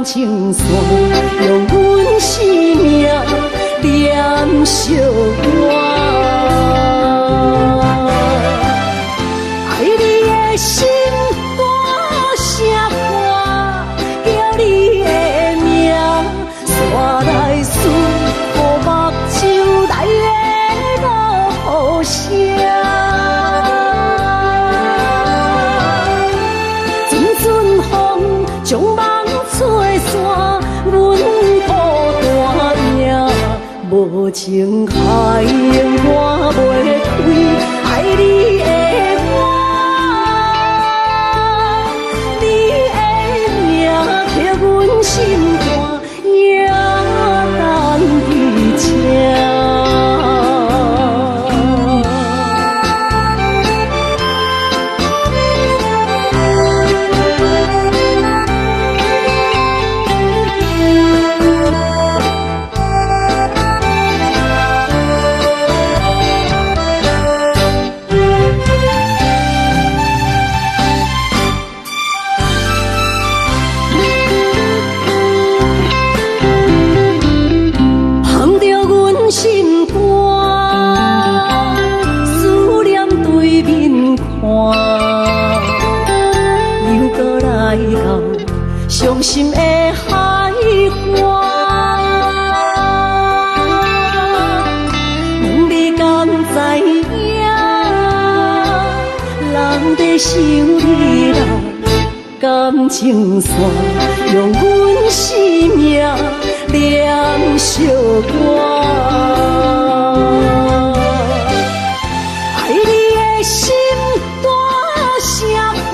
情线用阮生命念惜我，爱你的心大声歌，叫你的名，山来思，雨目睭来的落雨声。阵阵风将梦吹散，阮孤单影，无情海涌我袂开，爱你的我，你的名刻阮心肝，也等伫这。伤心的海岸，两日敢知影，人在想你啦，感情线用阮生命念惜我。爱你的心大声歌，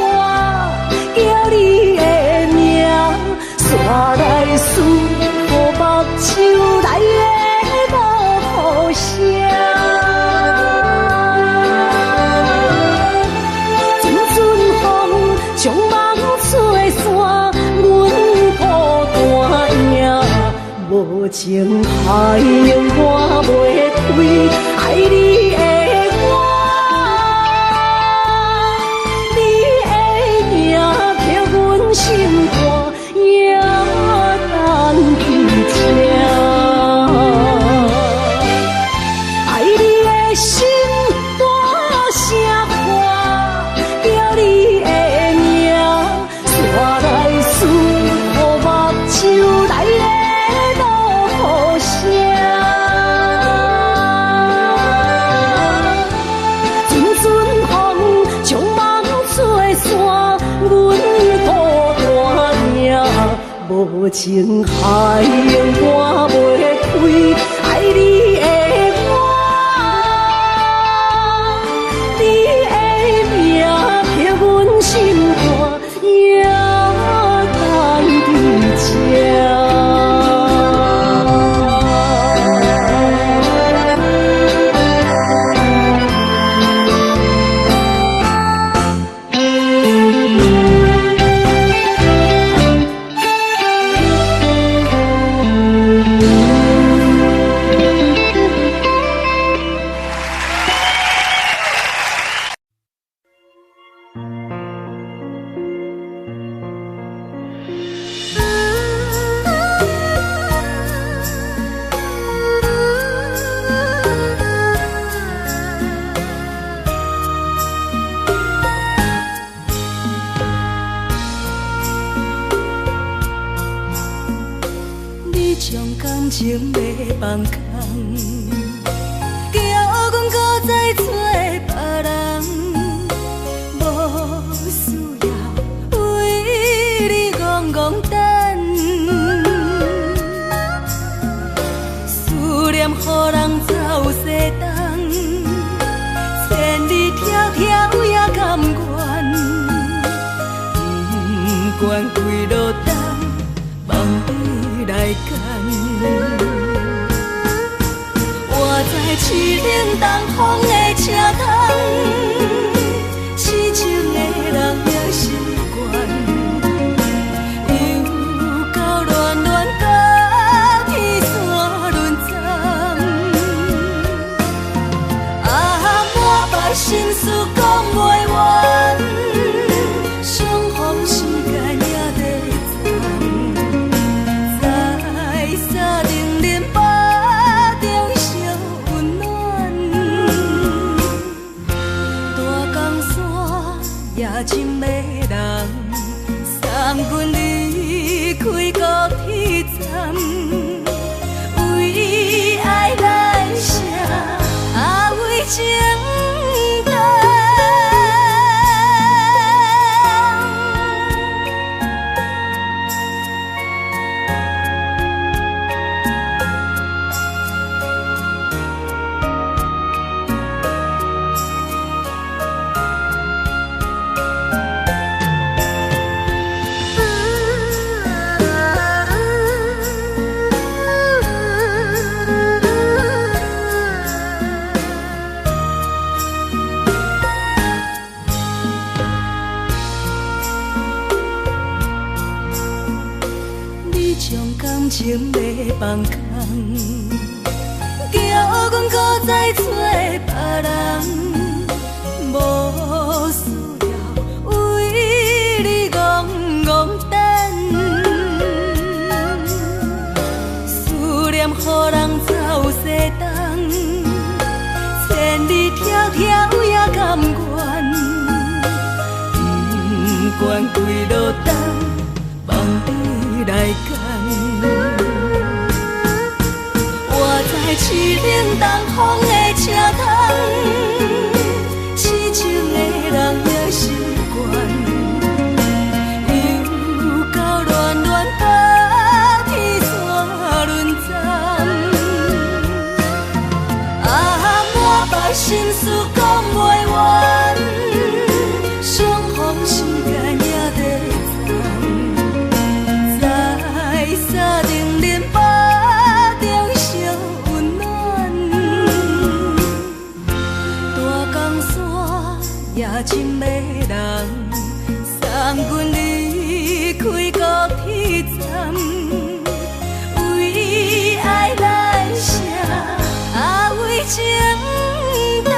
叫你的山来思，雨目睭来的落雨声。阵阵风将梦吹散，阮孤单影，无情海涌我袂开，爱你的我，你的名刻阮心肝。爱你的心大声歌，叫你的名，山来思，雨目睭来的落雨声。阵阵风将梦吹散，阮孤单影。无情海涌我袂开，爱你的我，你的名刻阮心肝，也等伫这。情袂放空，叫阮搁再找别关几落冬，梦伊来牵。我在市冷东风的车窗，痴情的人也习惯，又到恋恋到天山沦陷。啊，满腹心事讲袂完，相逢时间也在在沙定林巴中烧温暖，大江山也真迷人，送阮离开高铁站，为爱来写，为情动。感情要放空，叫阮搁再找别人，无需要为你戆戆等。思念予人走西东，千里迢迢也甘愿，不管几落冬，梦伊来牵。我在市冷东风的车窗，痴情的人也习惯，又到恋恋到天山沦陷。啊，满腹心事讲袂完，相逢时间也在沙定林巴中烧温暖，大江山也真迷人，送阮离开高铁站，为爱来写，为情动。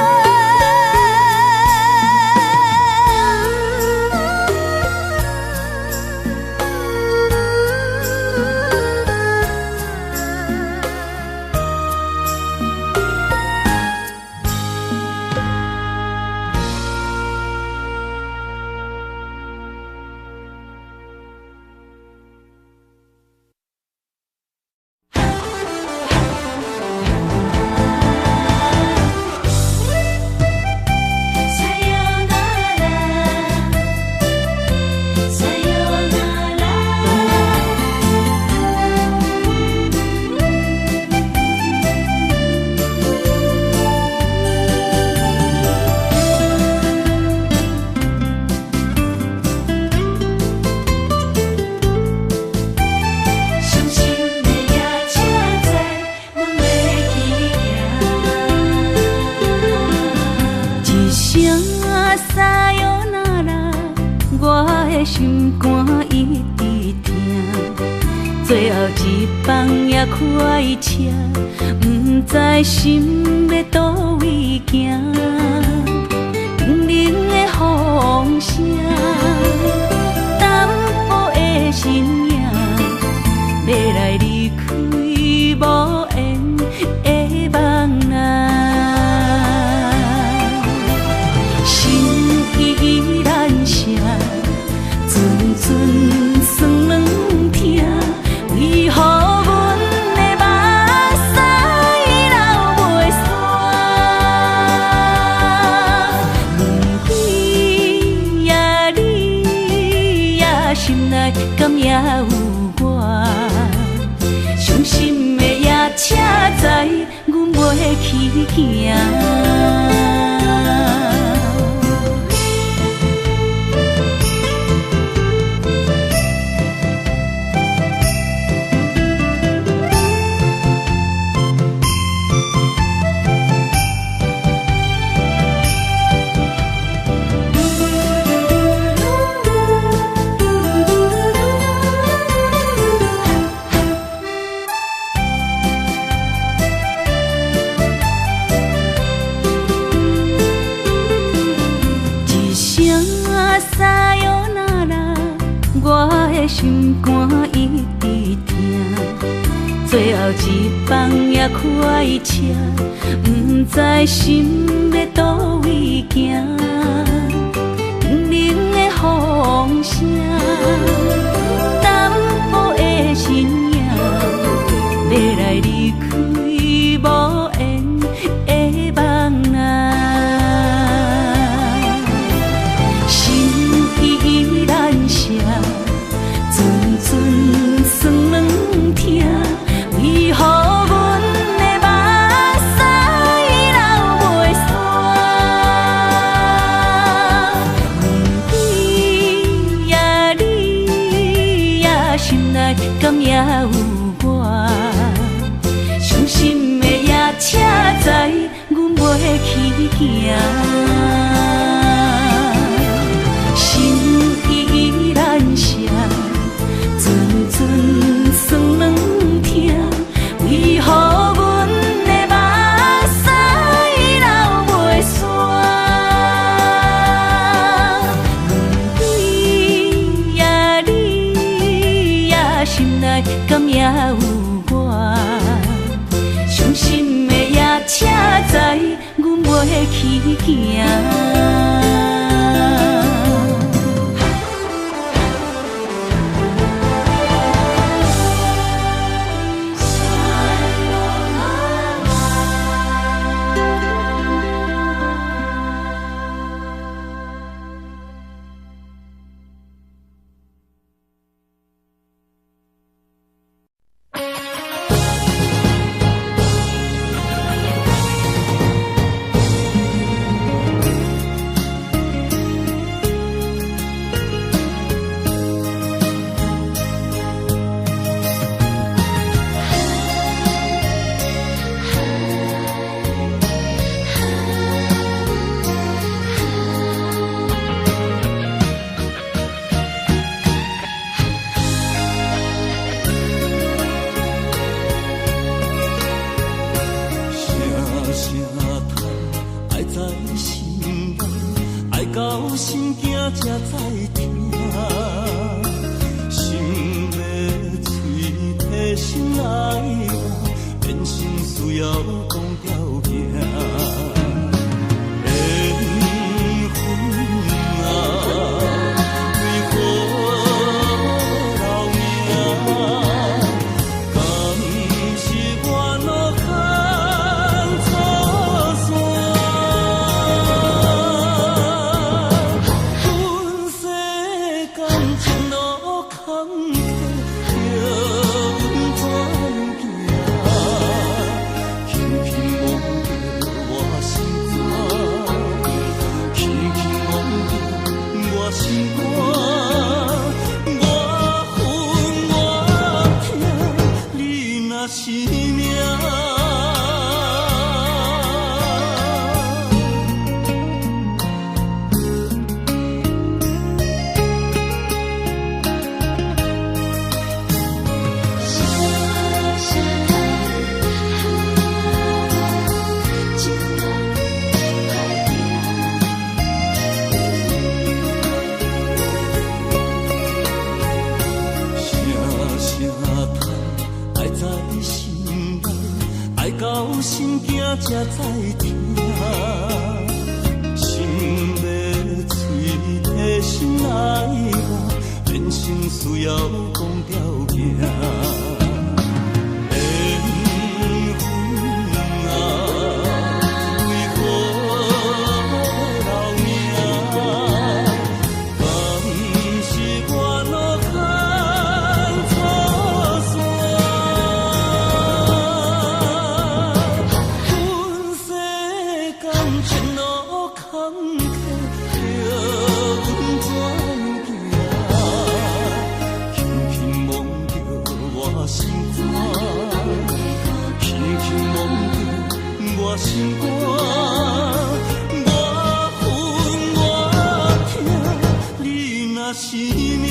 心肝一直疼，最后一放也开车，不知心要倒位行。冷冷的风声，淡薄的身影，要来离开无缘的梦啊，心依然舍。阵阵酸软疼，为何阮的目屎流袂煞？问鬼呀你呀，心内敢也有我？伤心的夜车载，阮袂去行。的心肝一直疼，最后一棒也开车，不知心要倒位行，不明的风声，淡薄的身影，要来离开无缘的梦啊。酸软疼，为何阮的目屎流袂煞？问你呀，你呀，心内敢也有我？伤心的夜车载，阮袂去行。心依然伤。酸软疼，为何阮的目屎流袂煞？问你呀，你呀，心内敢也有我？伤心的夜车载，阮袂去行。才知听，心要碎，替心爱我，变成需要讲条件。心肝，我恨我痛，你若是命。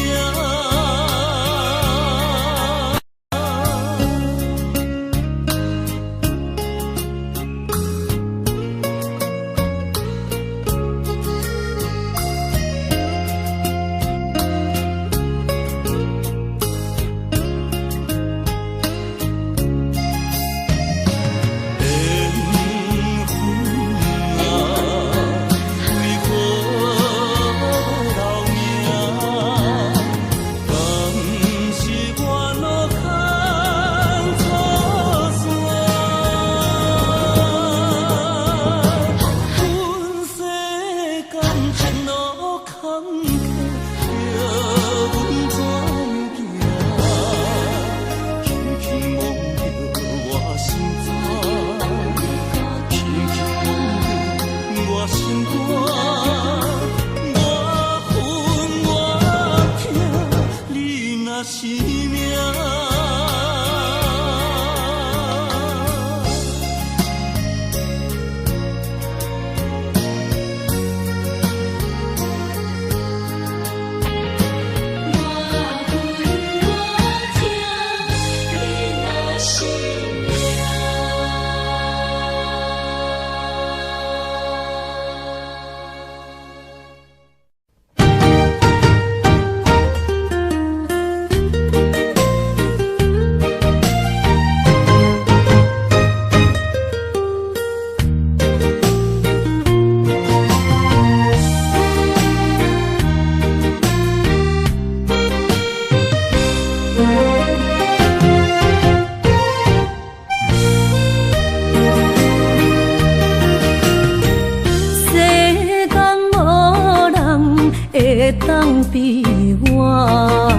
会当比我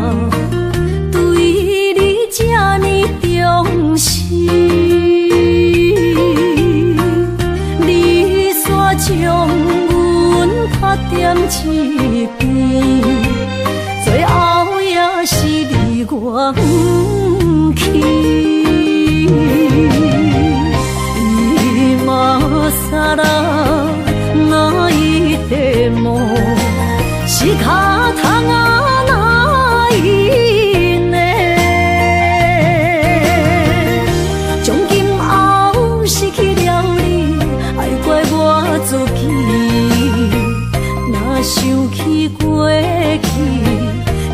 对你这呢重视，你煞将阮拍点一边，最后也是你我不去。今啦，那一地梦是脚痛啊，那一呢？从今后失去了你，爱怪我自己。若想起过去，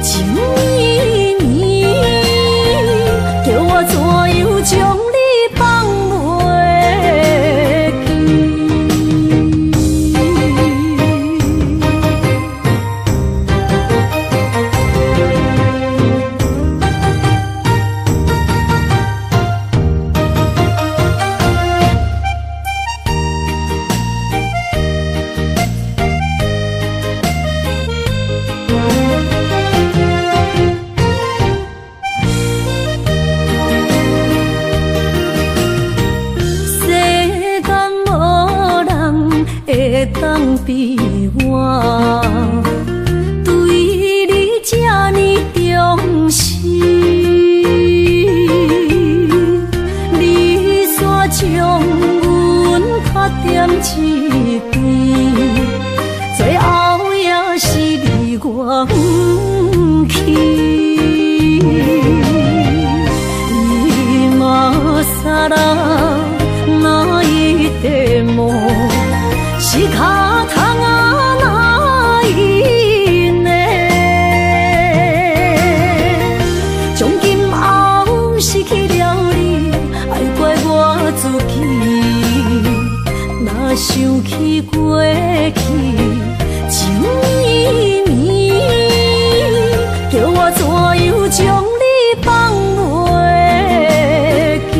情绵绵，叫我怎样将你放袂？当比我对你这呢重视，你煞将阮拍点一边，最后也是你我不去。伊嘛煞啦，那一地梦。是脚痛啊，那一呢？从今后失去了你，爱怪我自己。若想起过去，情绵绵，叫我怎样将你放袂记？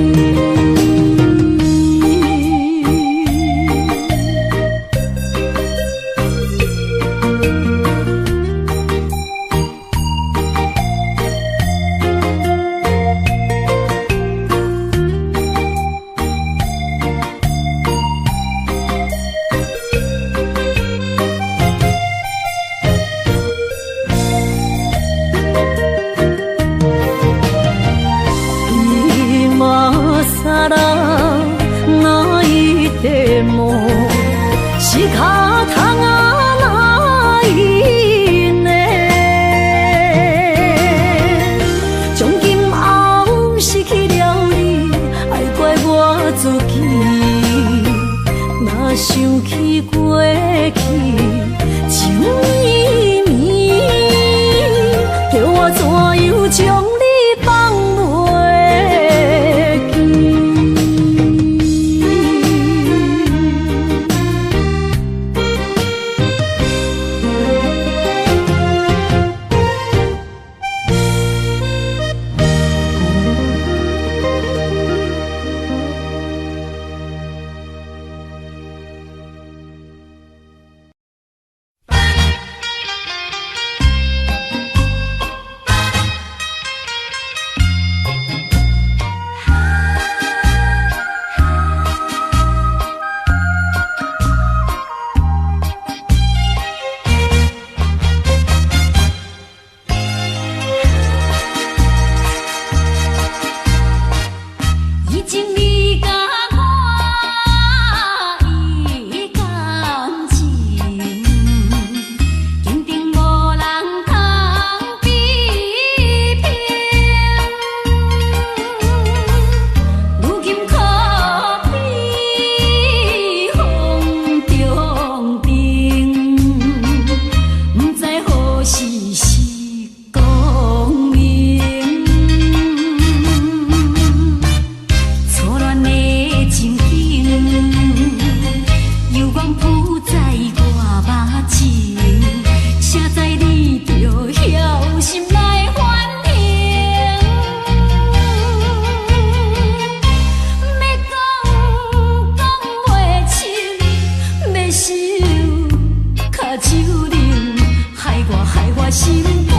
心肝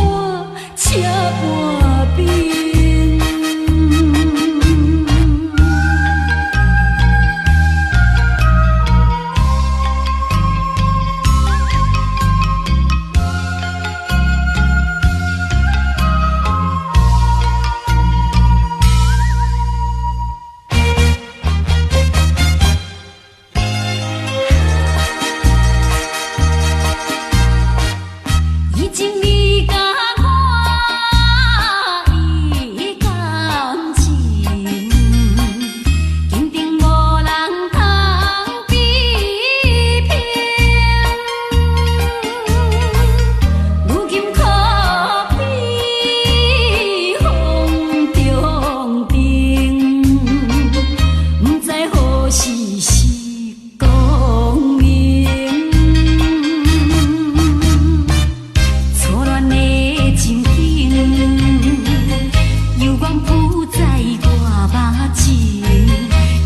车半冰。已经你甲我依感情，坚定无人通比拼。如今可比风中灯，不知何时是光明。错乱的情景，犹原浮在我目前，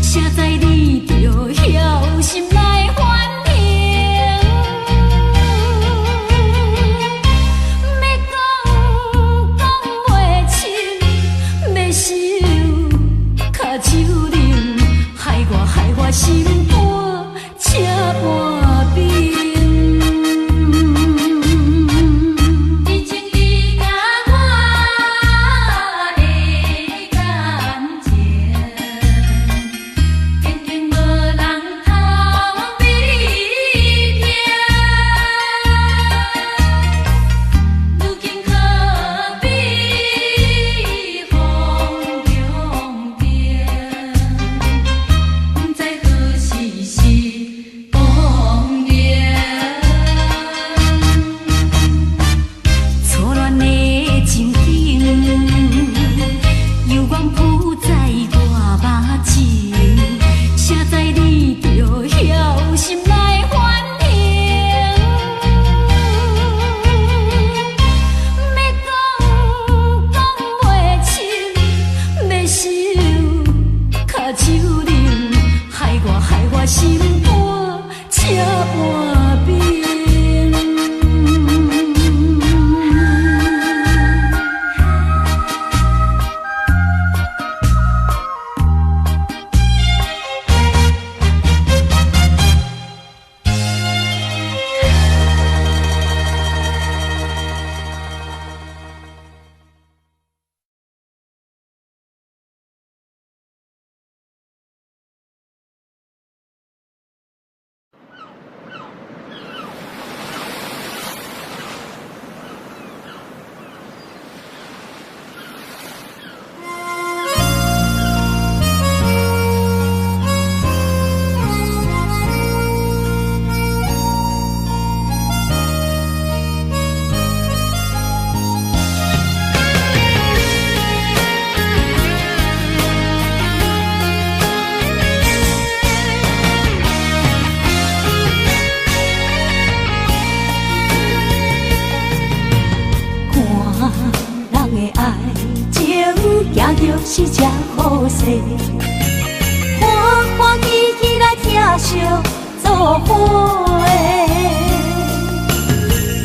写在你着晓心来反省。要讲袂清，要想卡手冷，害我心肝车半冰。已经你甲我的感情，坚定无人通比拼。如今可比风中灯，不知何时是光明。错乱的情景，犹原浮在我目前，写在你着晓心来反省。要讲袂清，要想卡手冷，害我心肝车半冰。看人的爱情，行就是这好势，欢欢喜喜来疼惜做伙的。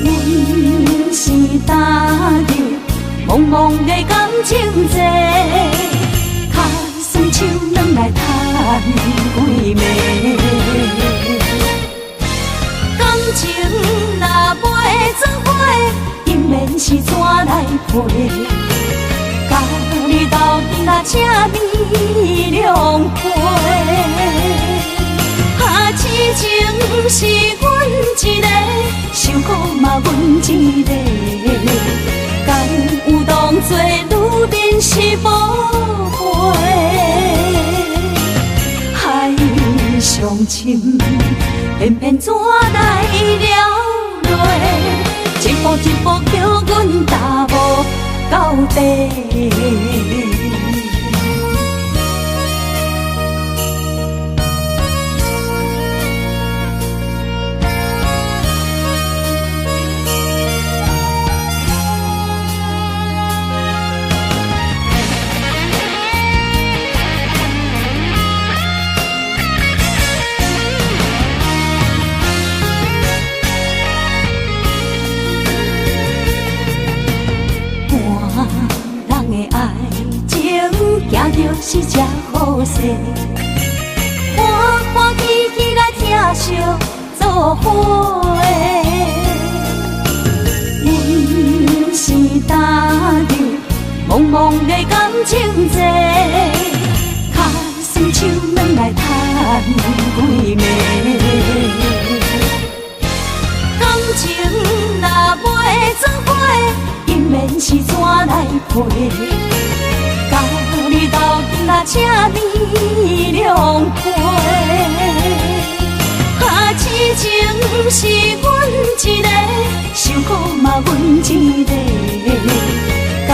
阮是踏入茫茫的感情债，脚酸手软来叹几暝。感情若袂做伙，因免是怎来陪？甲你斗阵啊，请你谅解。痴情是阮一个，受苦嘛阮一个。敢有当作女人是无陪？海上深，偏偏怎来了落？一步一步叫阮踏无到底。是这好势，欢欢喜喜来疼惜做伙的。阮是踏入茫茫的感情债，脚酸手软来叹几暝。感情若袂做伙，因免是怎来陪？甲你斗阵啊，请你谅解。啊，痴情是阮一个，受苦嘛阮一个。敢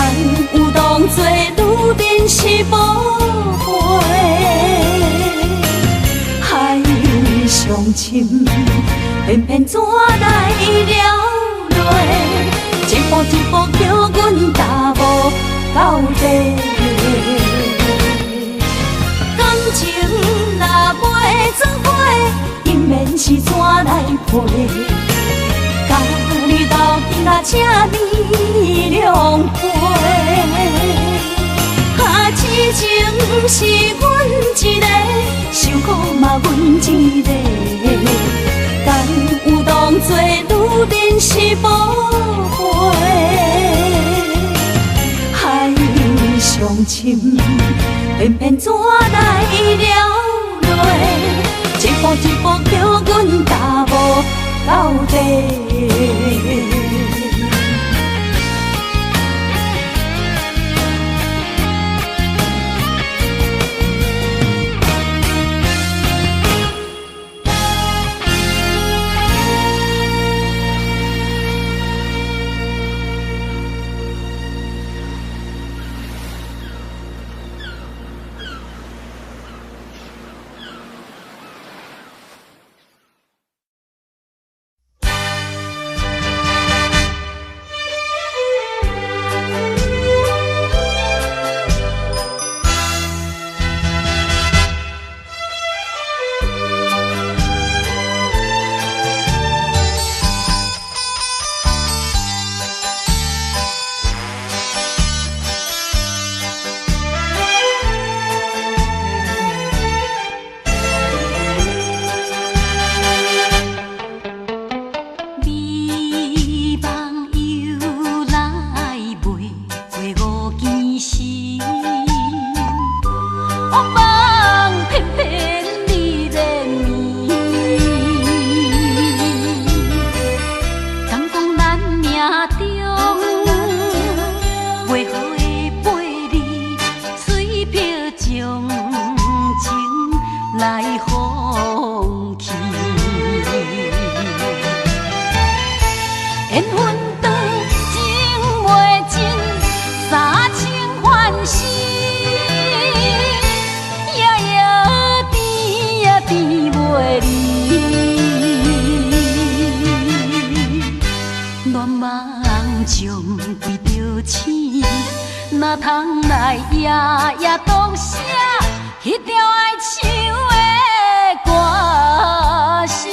有当作女人是宝贝？海上深，偏偏怎来了落？一步一步叫阮踏无到底。感情若袂做伙，因免是怎来陪？甲你斗阵啊，请你谅解。啊，痴情是阮一个，受苦嘛阮一个。敢有当作女人是宝贝？海上深，偏偏怎来了落？一步一步叫阮踏无到底。哪通来夜夜当写迄条爱唱的歌词？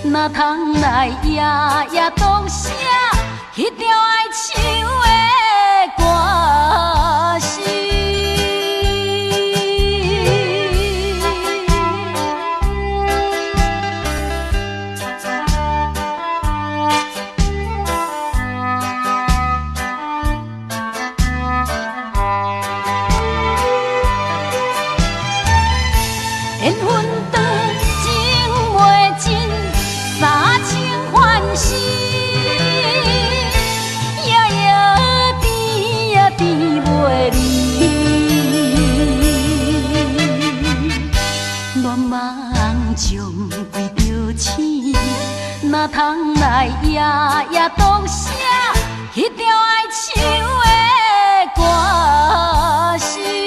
哪通来夜夜当写迄条爱唱的歌词？来夜夜读写迄条爱唱的歌词。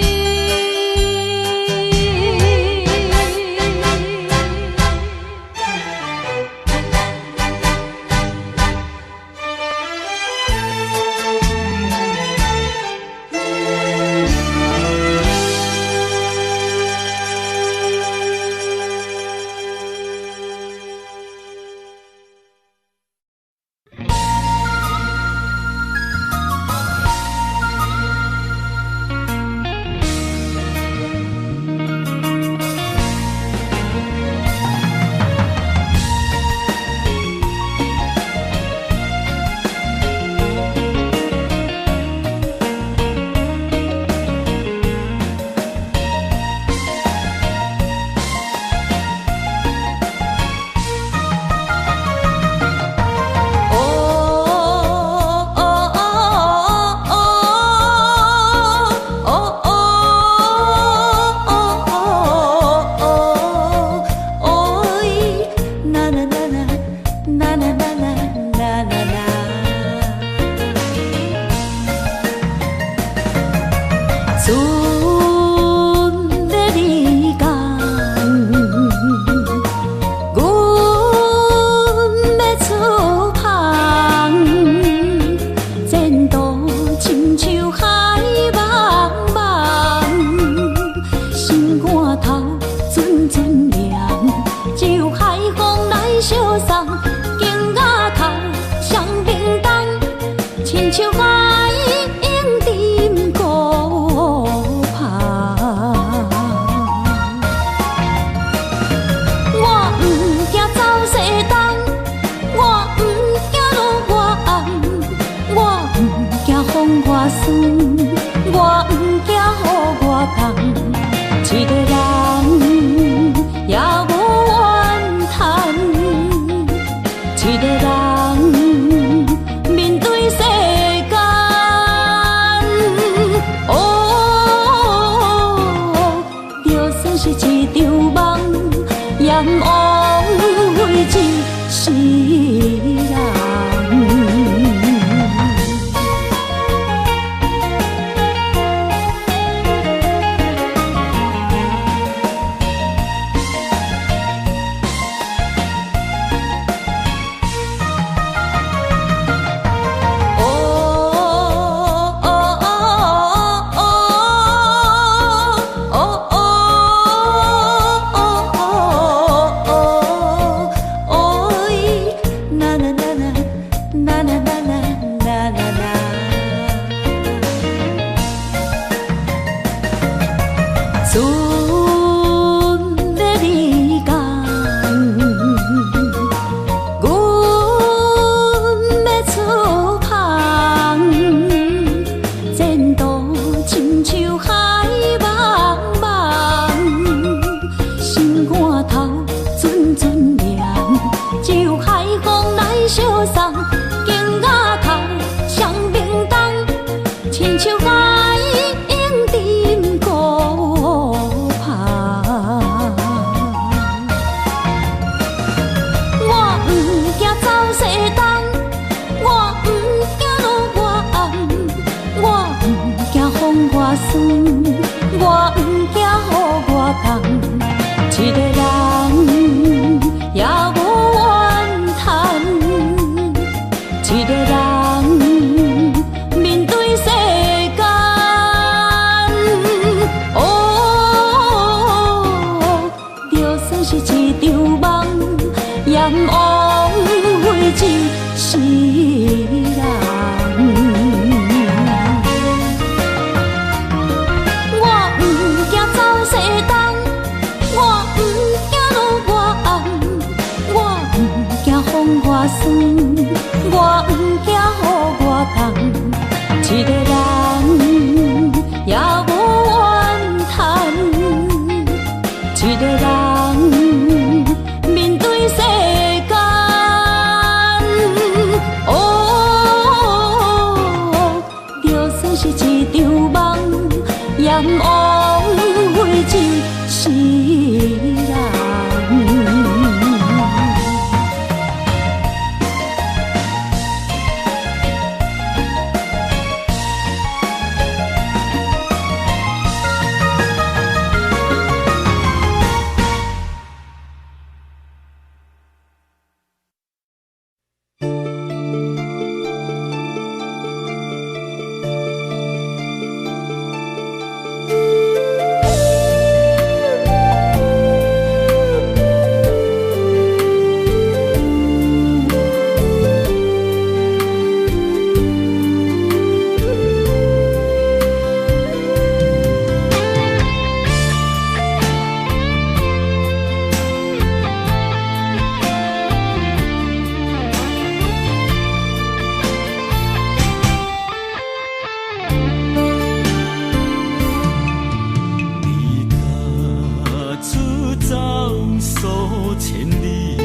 数千里，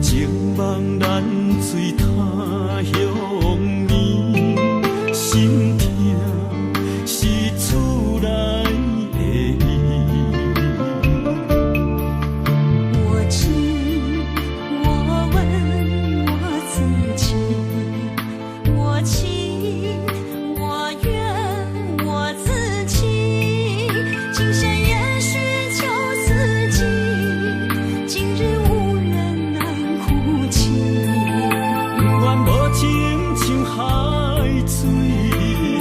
情梦难随他乡眠，心痛是厝内的伊。我知，我问我自己，我情我愿我自己，今生也许求自己，今日无人难哭泣。不愿无情像海水，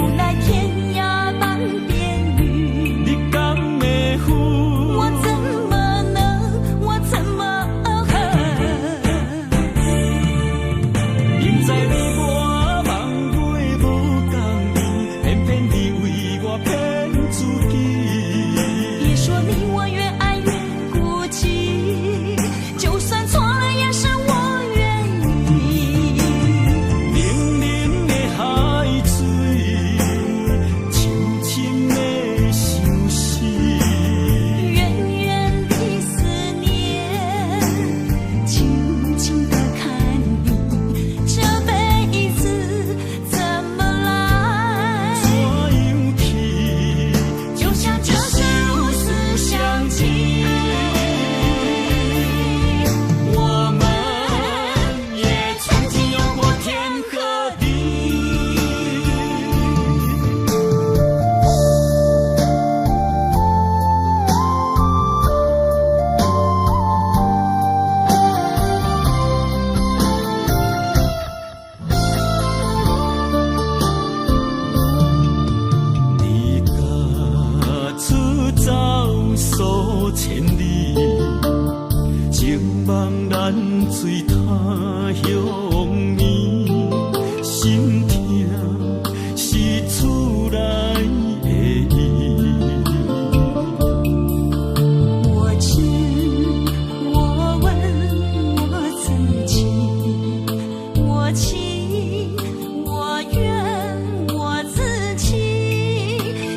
无奈天涯半边雨，你敢会负？我怎么能，我怎么明知你我梦袂无共伊，偏偏你为我骗自己。别说你我越爱越孤寂，就算错了也是我愿意。冷冷的海水，深深的相思。远远的思念，静静地看你，这辈子怎么来？怎样去？就像这生如此相契。我们也曾经有过天和地。你甲出走数千里，情梦难随他乡眠，心痛是厝内的伊。我知，我问我自己，我情我愿我自己，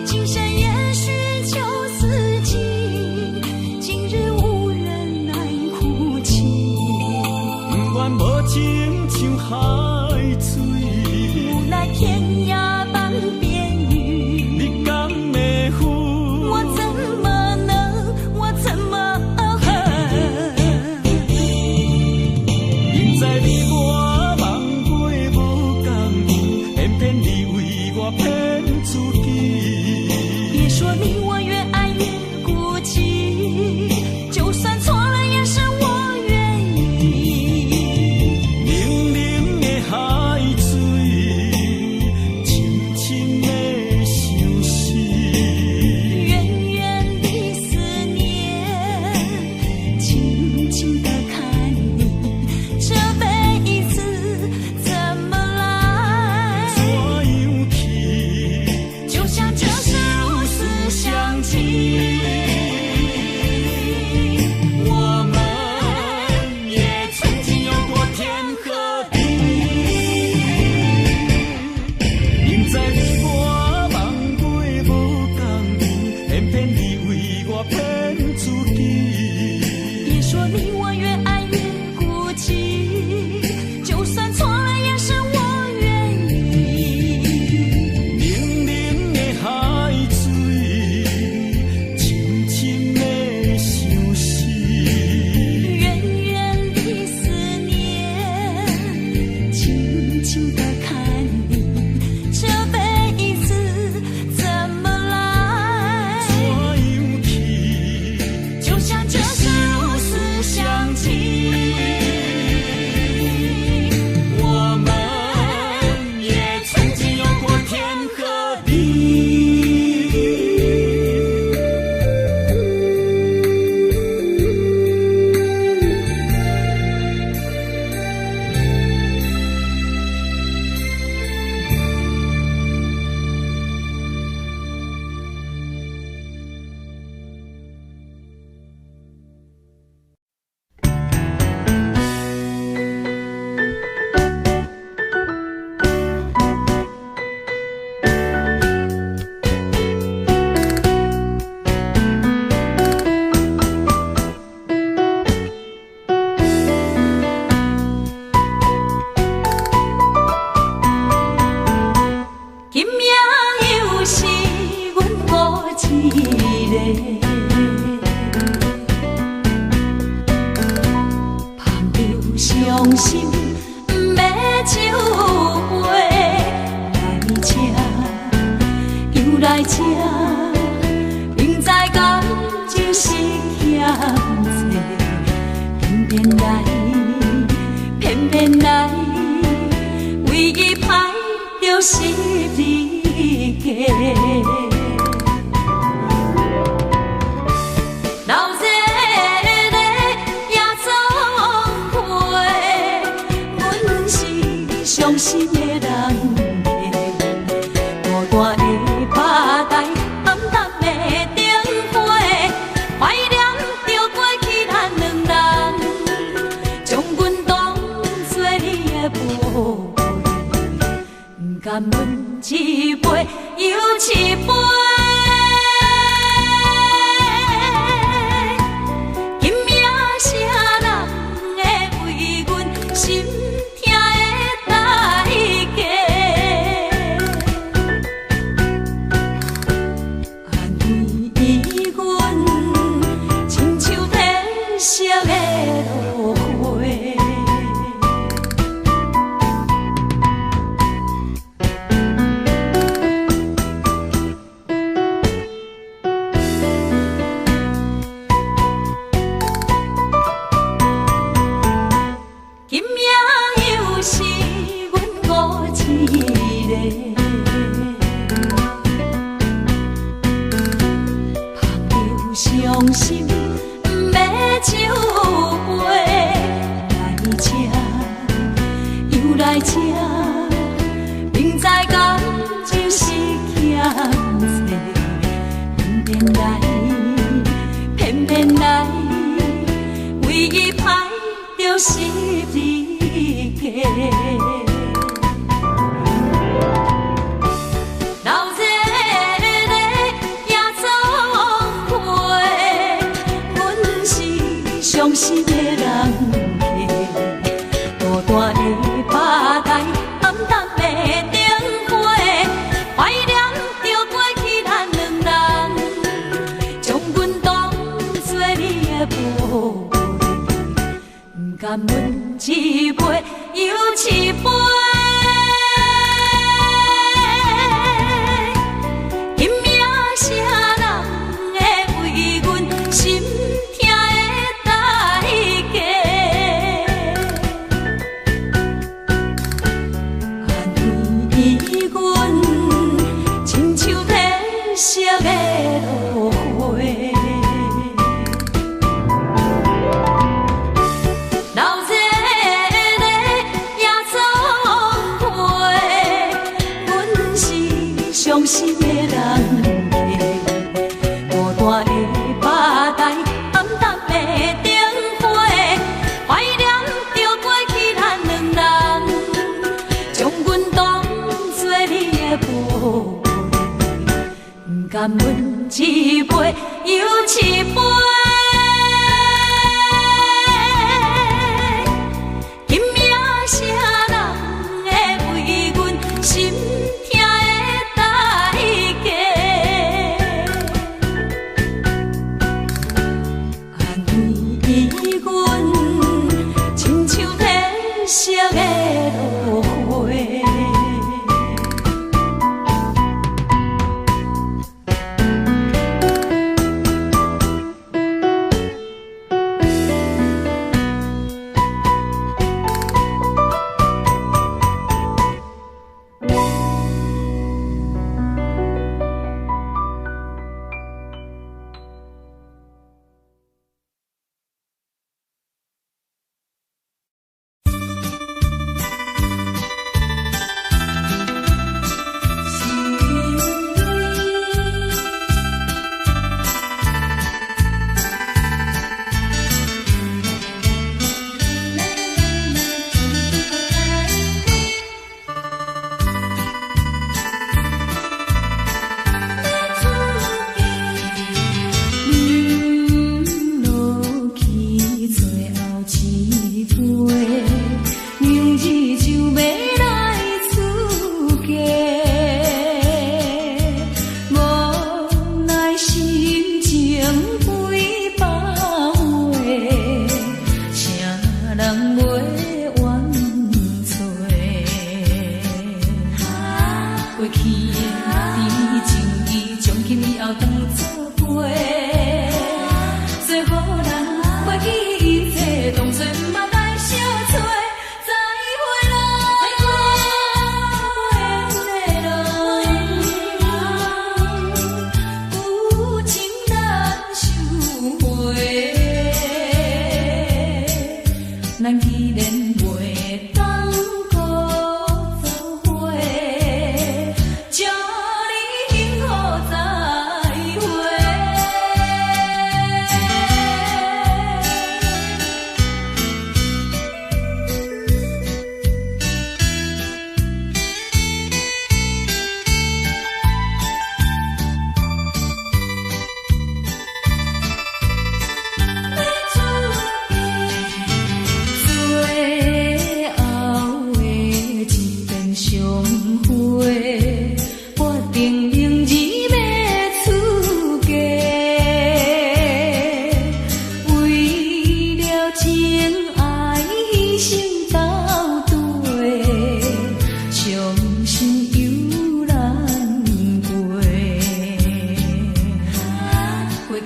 今生也许求自己，今日无人难哭泣。不愿无情像海水，无奈天涯半边雨，你敢会负？我怎么能，我怎么明知你我梦袂无共伊，偏偏你为我骗自己。别说你我越爱越孤寂，就算错了也是我愿意。冷冷的海水，深深的相思。远远的思念，静静地看你，这辈子怎么来？怎样去？就像这生如此相契。我们也曾经有过天和地。明知你我梦袂无共伊，偏偏你为我骗自己。别说你我越爱越孤寂，就算错了也是我愿意。冷冷的海水，深深的相思。远远的思念，静静地看你，这辈子怎么来？怎样去？个。捧着伤心，不要酒杯来吃，又来吃，明知感情是欠债，偏偏来，偏偏来，为伊歹着是你家。老热热夜总会，阮是伤心的人孤单的吧台，暗淡的灯火，怀念着过去咱两人，将阮当作你的宝贝，不甘阮一杯又一杯。伤心，不要酒杯来吃，又来吃，明知感情是欠债，偏偏来，偏偏来，为伊歹着是你家。伤心的人孤单的吧台，暗淡的灯火，怀念着过去咱两人，将阮当作你的宝贝，不甘阮一杯又一杯。伤心的人孤单的吧台，暗淡的灯火，怀念着过去咱两人，将阮当作你的宝贝，不甘阮一杯又一杯。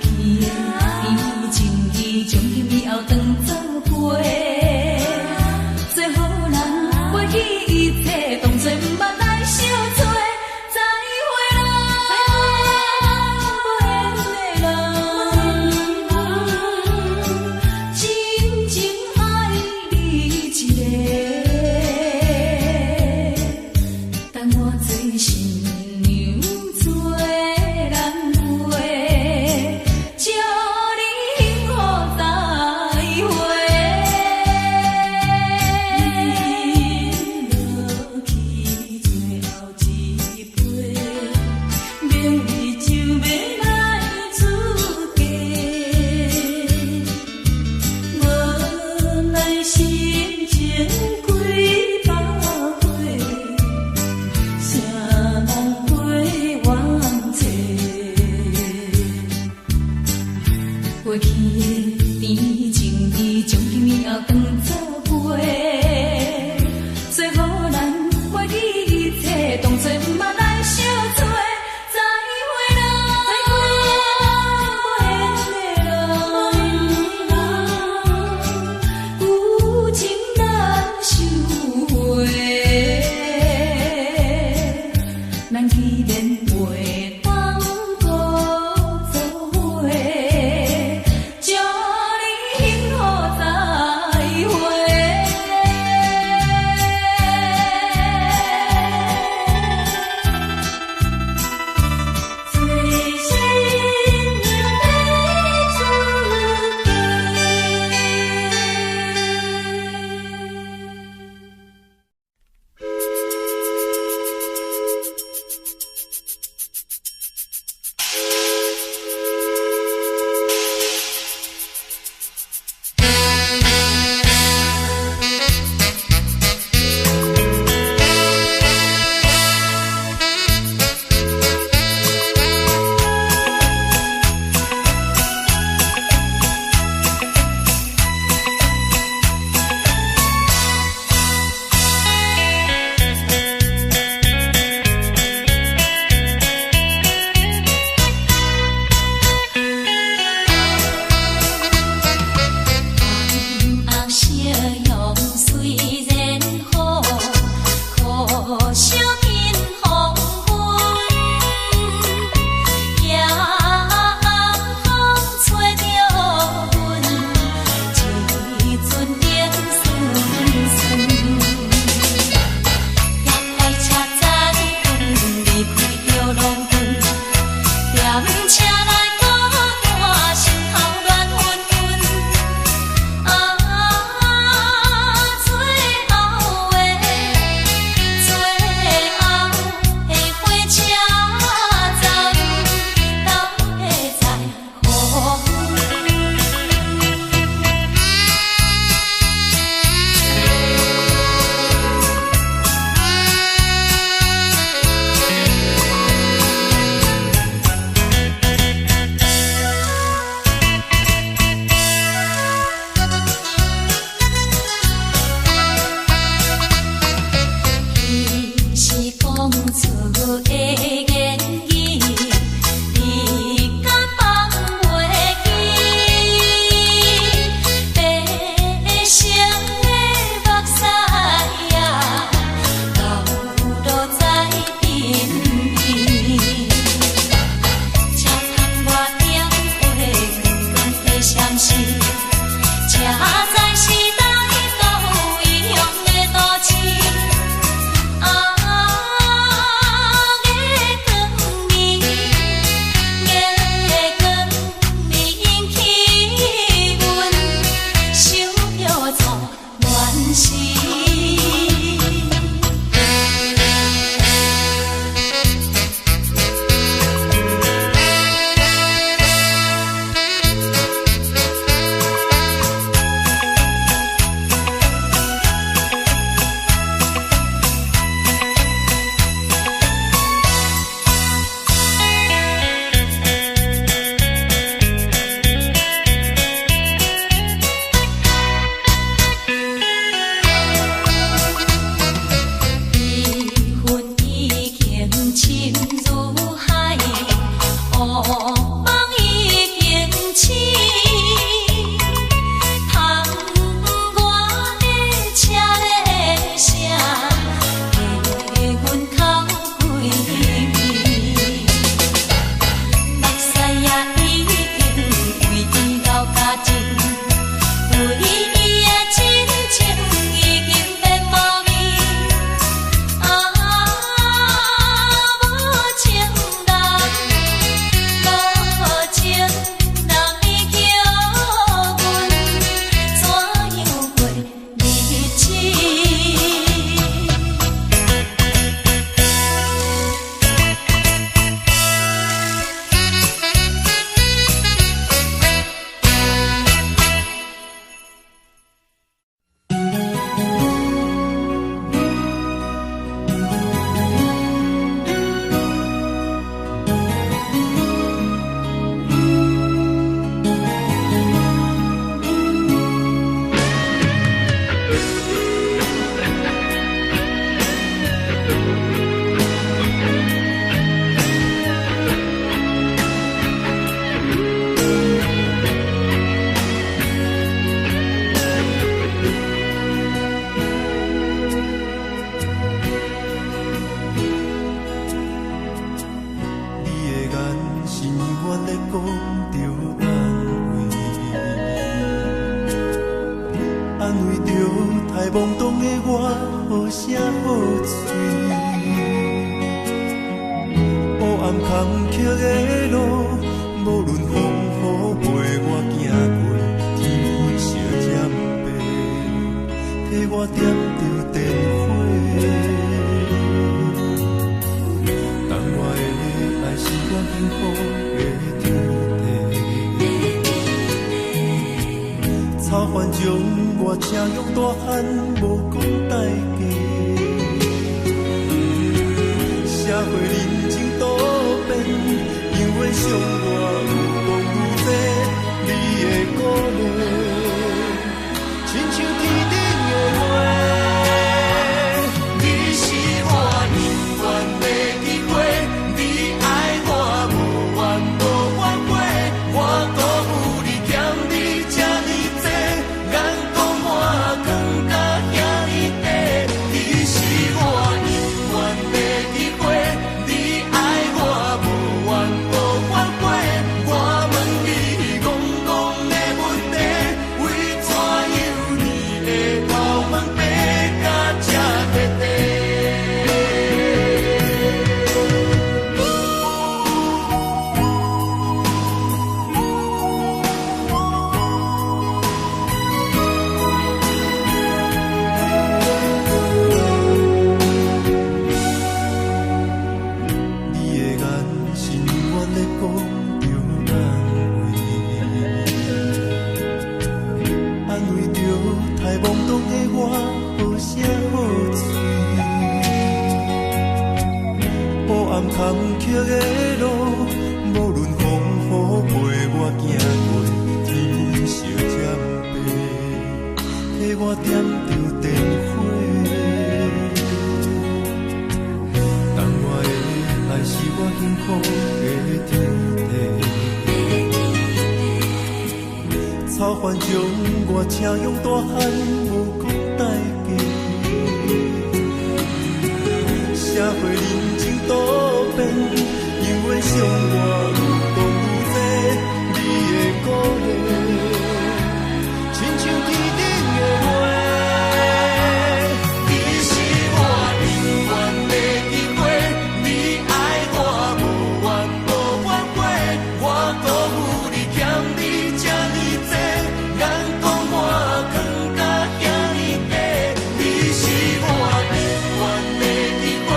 去的甜情意，从今以后当作陪。做好人，袂记一切，当作毋捌来相做。再会啦，无缘的人，真情爱你一个。等我做新娘，做人陪，祝你幸福再会。饮落去最后一杯，名利就要来出家。无奈心情几百回。谁人陪阮坐？过去的甜情意，从今以后当作陪。做好人，袂记一切，当作毋捌来相做。再会啦，有情难收回。咱既然袂当搁做伙，祝你幸福再会。懵懂的我，好声好嘴。黑暗坎坷的路，无论风雨陪我行过，天昏烧渐白，替我点着灯火。当我的爱是我幸福的天地，草原将我车用大汉，无讲代价。社会人情多变，因为伤我有讲有多，你的鼓励，亲像天顶的花。你是我永远的机会，你爱我无怨无反悔，我都有你欠你这呢多，眼光满光甲遐呢短。你是我永远的机会，你爱我无怨无反悔，我问你戆戆的问题，为怎样你会头毛白甲这块地？你的眼是永远在讲着安慰着太懵懂的我，好声好嘴。黑暗坎坷的路，无论风雨陪我行过，天昏烧渐白，替我点着灯火。当我的爱是我幸福的天地，草原将我车用大汉，无讲代价。社会人情多变，因为伤我有讲有多，你的鼓励，亲像天顶的花。你是我永远的机会，你爱我无怨无反悔，我都有你欠你这呢多，眼光满光甲遐呢短。你是我永远的机会，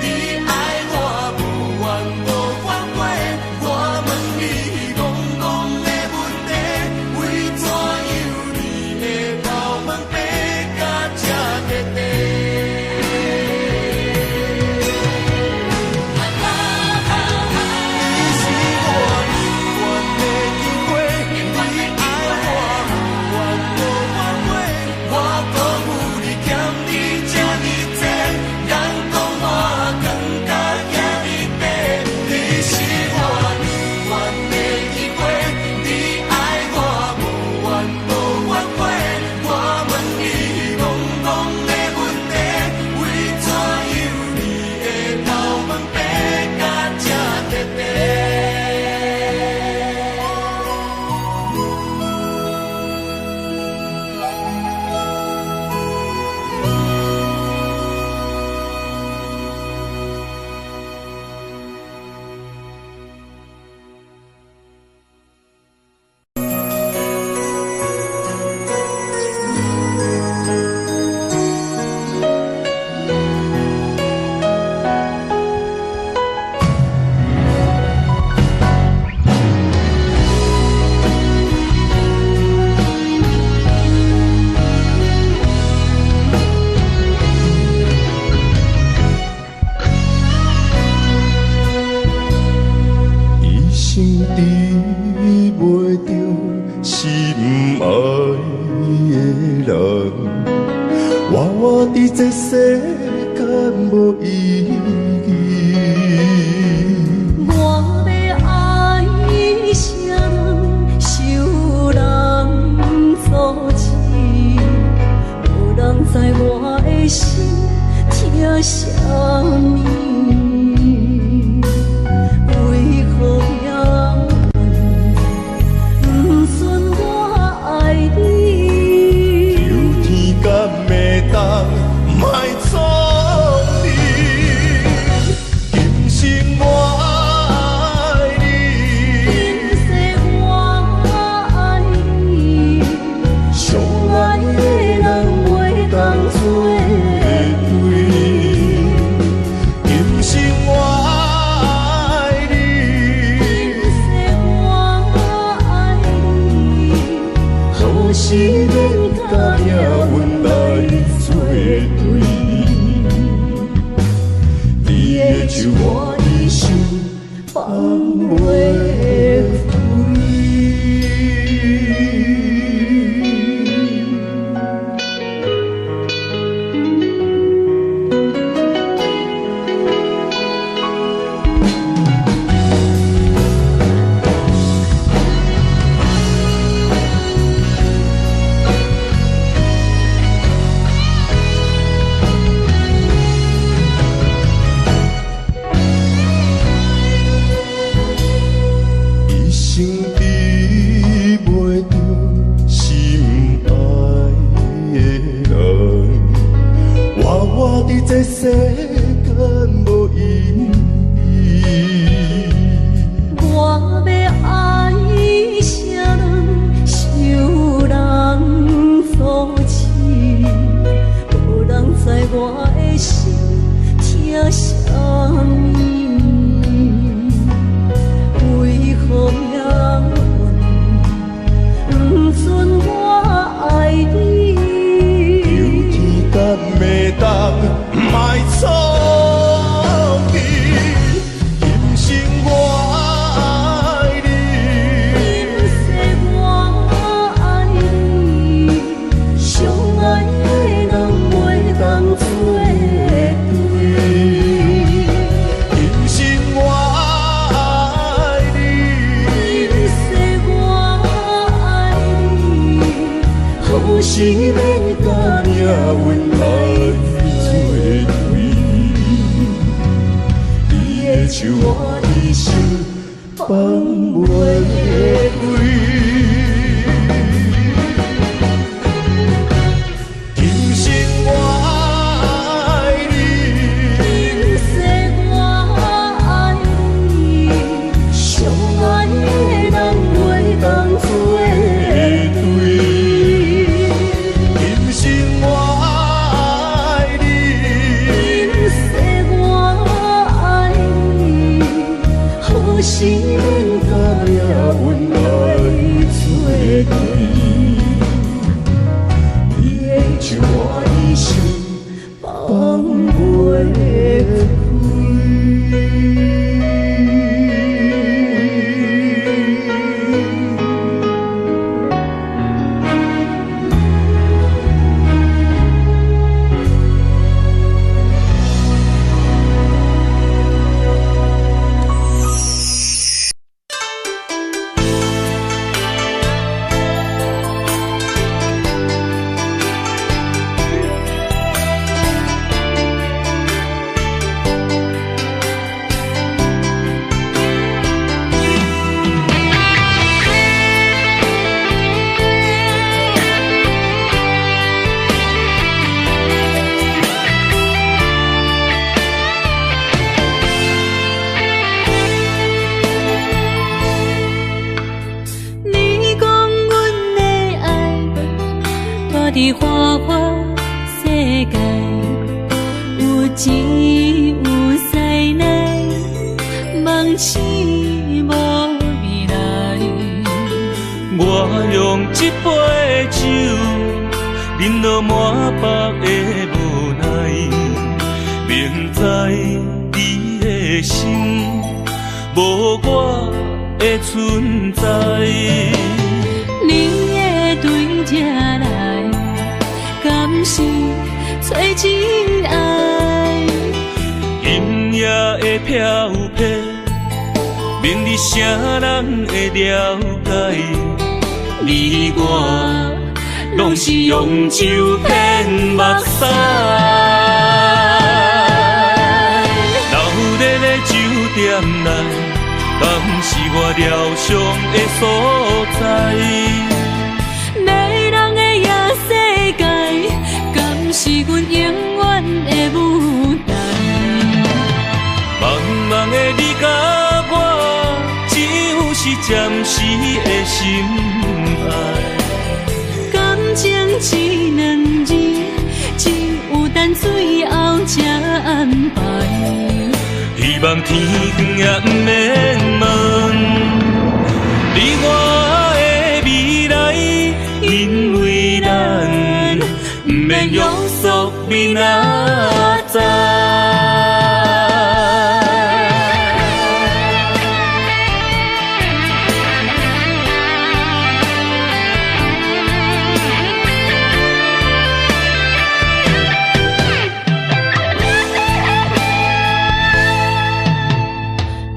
你爱我无怨无反悔，我问你戆戆的问题，为怎样你会头毛白甲这块地？你是我永远的机会，你爱我无怨无反悔，我都有你欠你这呢多，眼光满光甲遐呢短。你是我永远的机会，你爱我无怨无反悔，我问你戆戆的问题，为怎样你会头毛白甲这块地？一生治袂着心爱的人，活我伫这世间无意义。我要爱谁人，受人阻止，无人知我的心疼啥物。为何要不准我爱你？有天敢会是免甲命运来作对。你的手我一生放袂开。这世间无意义，我要爱谁人，受人所欺，无人知我的心疼啥物，为何命运不准我爱你？有天敢袂当。卖错你，今生我爱你，今世我爱你，相爱的人袂当做对。今生我爱你，今世我爱你，好是免甲命运来。手我一生放袂开，今生我爱你，今世我爱你，相爱的人袂当做对。今生我爱你，今世我爱你。好是免甲命运来作对，你的手我一生放袂开。伫花花世界，有钱有势来，梦醒无未来。我用一杯酒，饮落满腹的无奈，明知你的心无我的存在。你的对这来，敢是找真爱？今夜的飘泊，明日啥人会了解？你我拢是用酒骗目屎，流热的酒店内，敢是我疗伤的所在？迷人的夜世界，敢是阮永远的舞台？茫茫的你甲我，只有是暂时的心爱。感情一两字，只有等最后才安排。希望天光也不免问，你我的未来，因为免约束明仔载。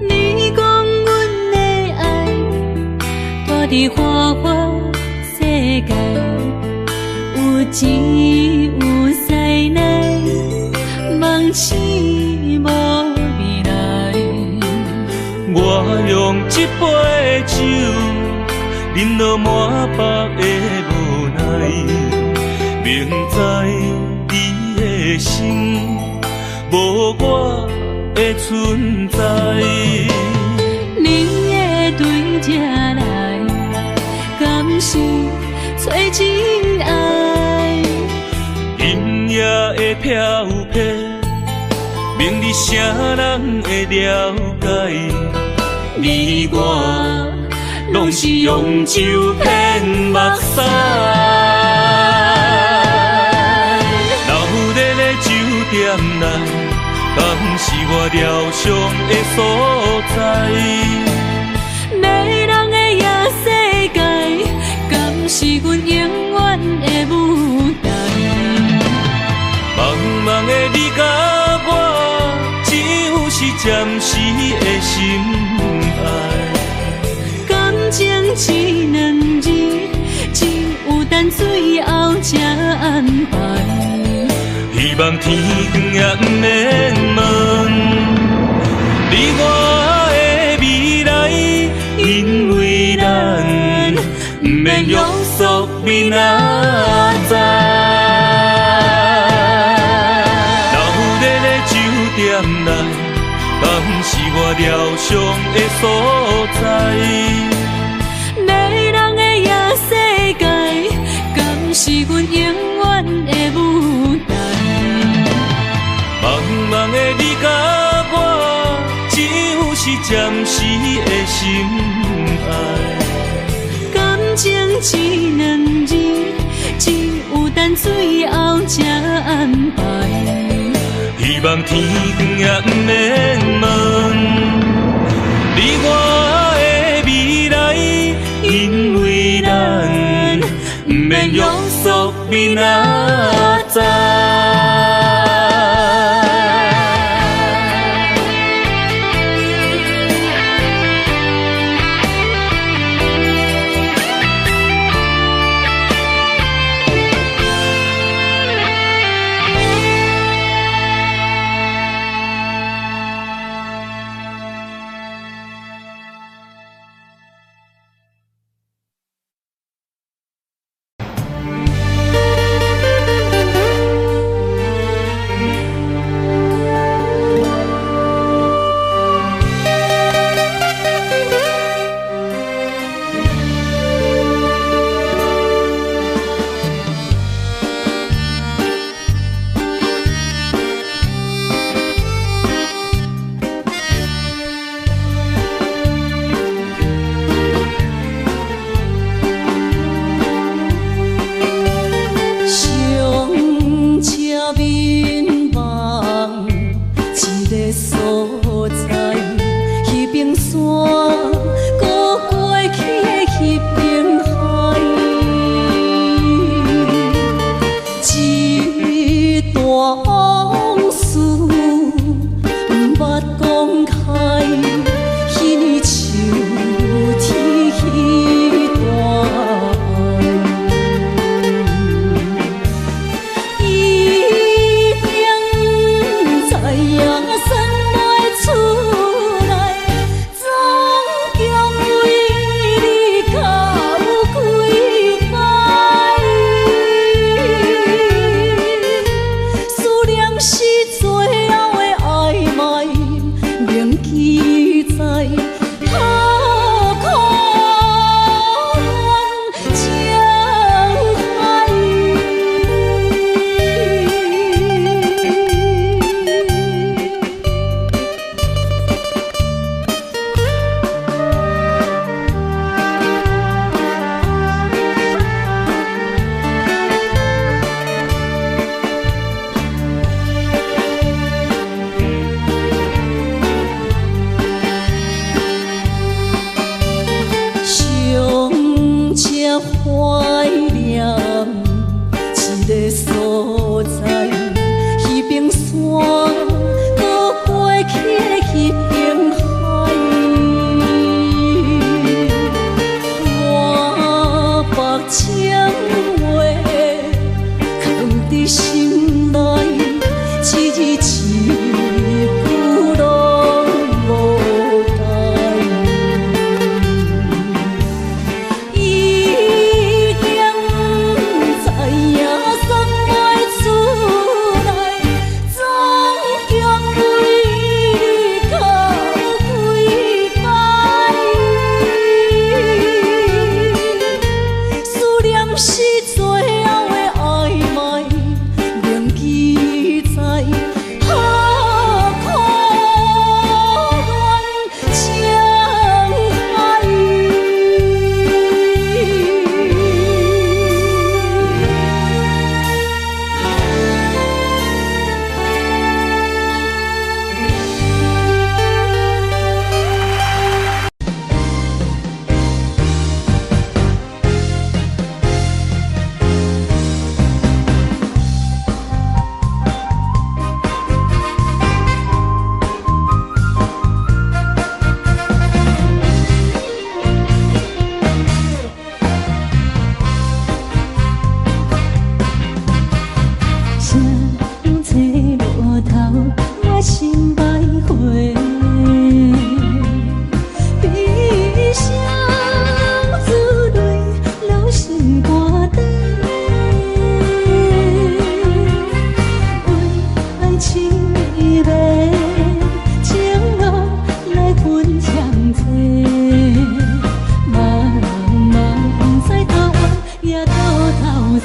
你讲阮的爱，住伫花花世界，有钱有势来，梦醒无未来。我用一杯酒，饮落满腹的无奈，明知你的心无我的存在。你的对这来，敢是找真爱？音乐的飘飘，明日啥人会了解？你我拢是用酒骗目屎，老日的酒店内，敢是我疗伤的所在？迷人的夜世界，敢是阮永远的舞台？茫茫的你甲我，只有是暂时的心爱。感情一两字，只有等最后才安排。希望天光也不免问你我的未来，因为咱不免约束明仔载。老日的酒店内，敢是我疗伤的所在？迷人的夜世界，敢是阮永远的舞台？茫茫的你甲我，只有是暂时的心爱。感情一两字，只有等最后才安排。希望天光也不免问你我的未来，因为咱不免约束明仔载。情话，藏伫心内，一字一句拢无改。已经知影送袂出来，总强为你哭几摆。思念是最后的暧昧，铭记在何苦恋情海。双侧落头，我心徘徊。悲伤自泪，流成歌底。为爱情迷，情路来分强济。茫茫不知头弯也到头西。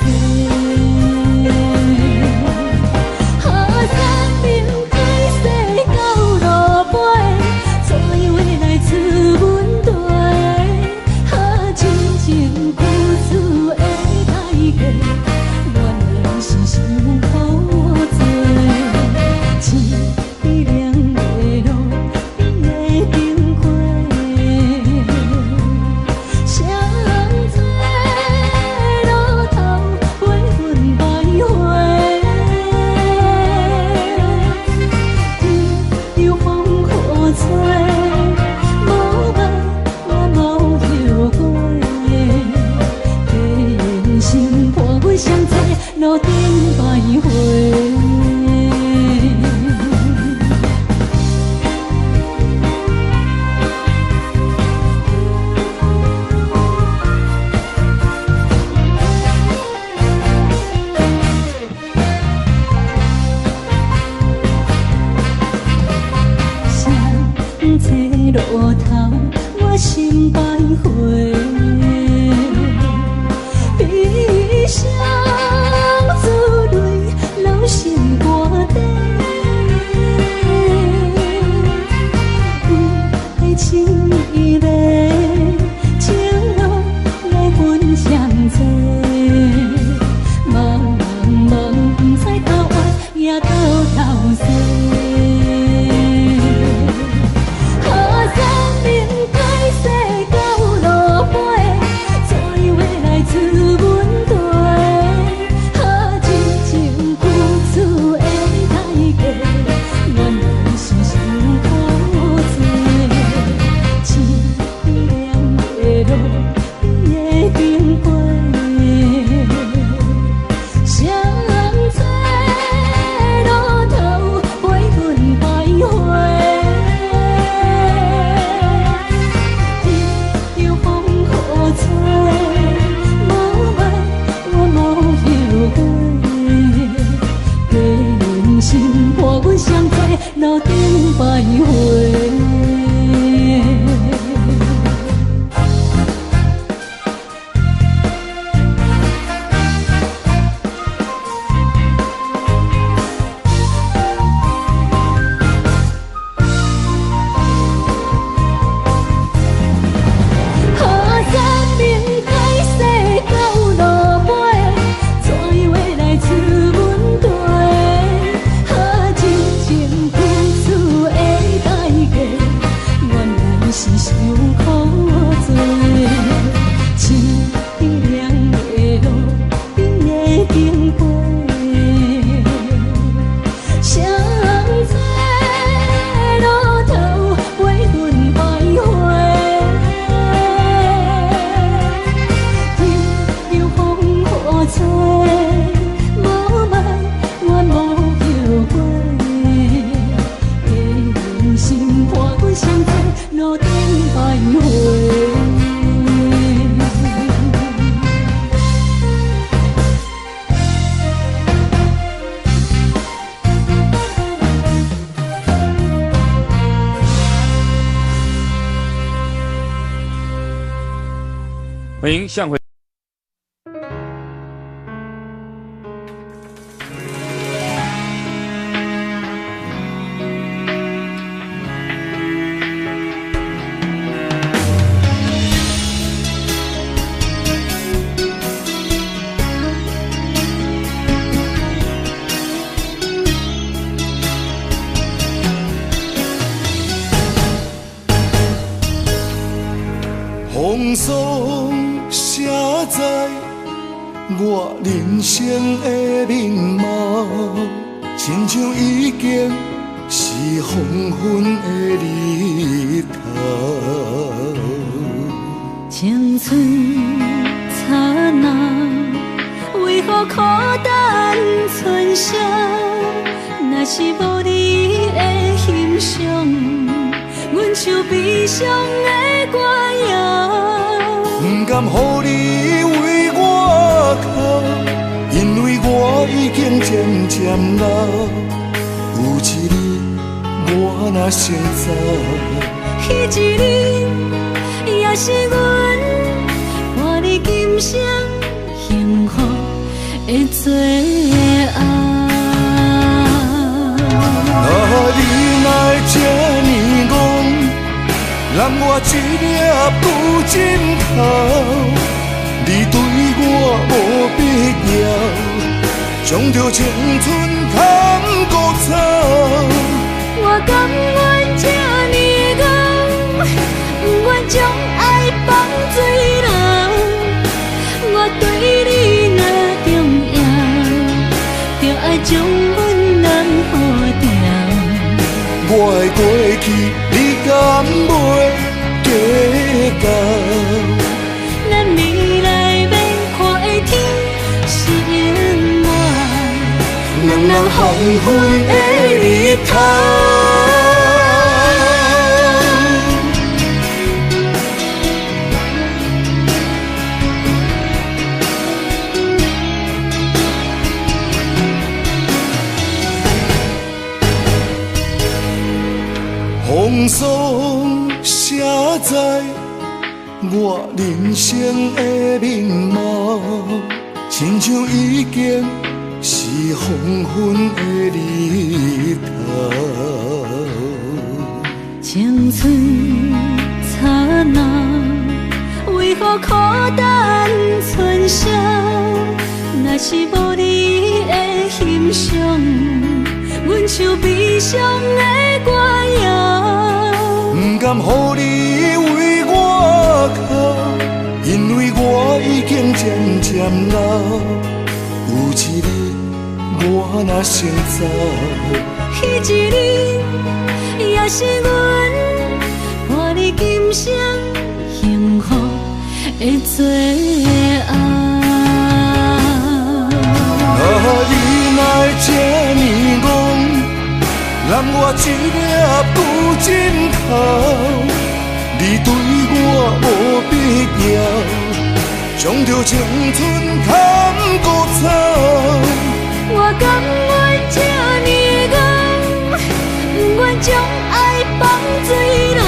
路顶徘徊。双侧落头，我心徘徊。悲伤自泪，流霜写在我人生的面貌，亲像已经是黄昏的日头。青春刹那，为何孤单存剩？若是无你的欣赏，阮像悲伤的歌谣。不甘予你为我哭，因为我已经渐渐老。有一日我若先走，彼一日也是阮伴你今生幸福的最后。你若会这呢戆，揽我一粒旧枕头，你对我无必要，将着青春砍孤草。我甘愿这呢戆，不愿将爱放水流。我对你若重要，就爱将阮人付掉。我的过去，你敢袂计较？咱未来免看的天是永远，人人黄昏的日头。风霜写在我人生的面貌，亲像已经是黄昏的日头。青春刹那，为何孤单存剩？若是无你的欣赏，阮像悲伤的歌谣。不甘予你为我哭，因为我已经渐渐老。有一日我若先走，彼一日也是阮伴你今生幸福的最后。你若会这呢戆，揽我一粒旧枕头，你对我无必要，将着青春砍孤草。我甘愿这呢戆，不愿将爱放水流。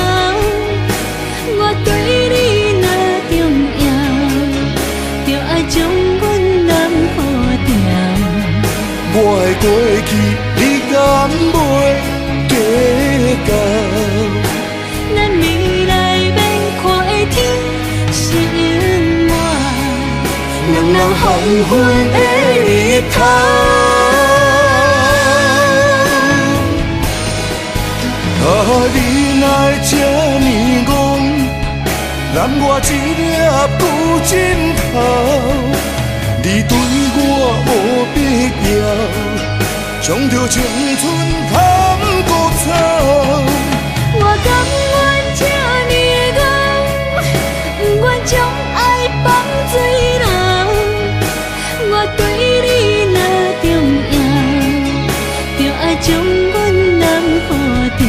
我对你若重要，就爱将阮人付掉。我的过去，你敢袂计较？咱未来免看的天是永远，人人黄昏的日头。你若会这呢戆，揽我一粒旧枕头，你对我无必要，将着青春砍孤草。我甘愿这呢戆，不愿将爱放水流。我对你若重要，就爱将阮人付掉。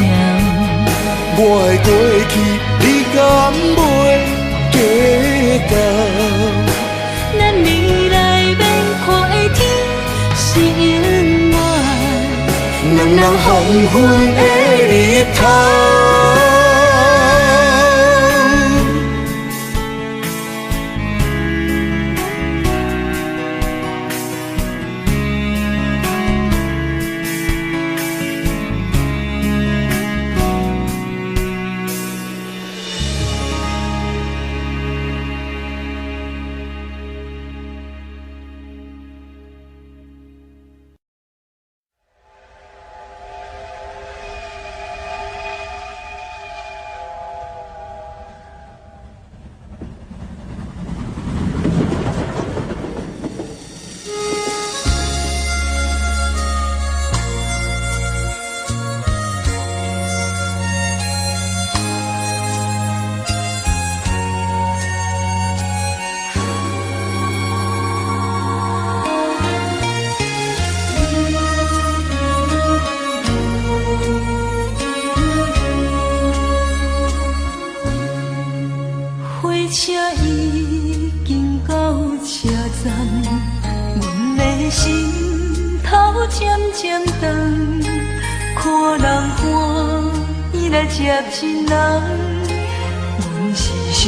我的过去，你敢袂计较？咱未来免看的天是永远，人人黄昏的日头。站，阮的心头渐渐长，看人欢喜来接亲人，阮是伤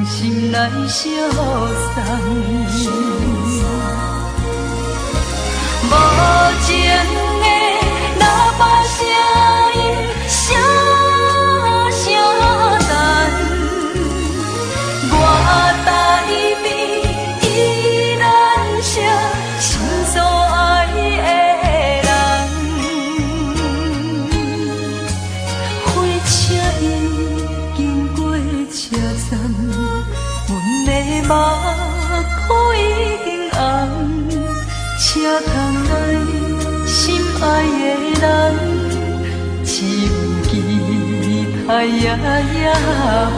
心来相送。无情的喇叭声音，声声淡。我台边依然是心所爱的人，火车已经过车站，阮的目眶已经红，车窗内心爱的人，只有期待夜夜梦。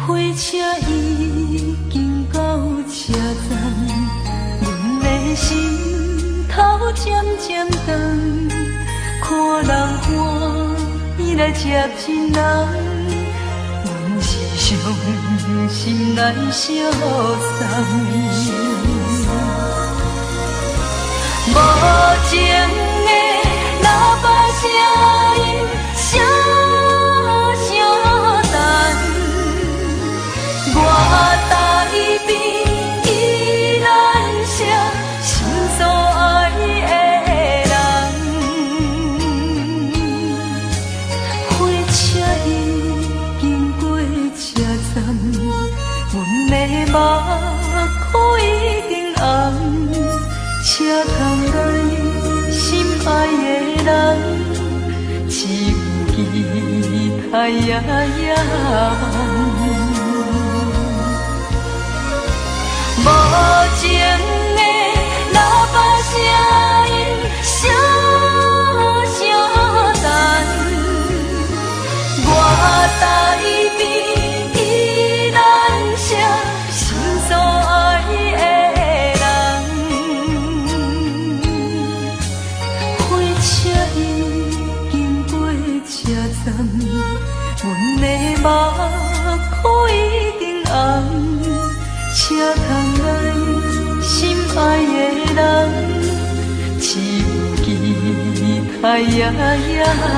火车已经到车站，阮的心头渐渐长，看人欢喜来接亲人，阮是伤心来相送。无情的喇叭声音，声声淡。我台边依然是心所爱的人，火车已经过车站，阮的目眶已经红，车窗内心爱的人，只有期待夜夜梦。无情的喇叭声音，声声淡。我台边依然是心所爱的人，火车已经过车站，阮的目眶已经红，车窗内心爱的人，只有期待夜夜梦。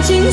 情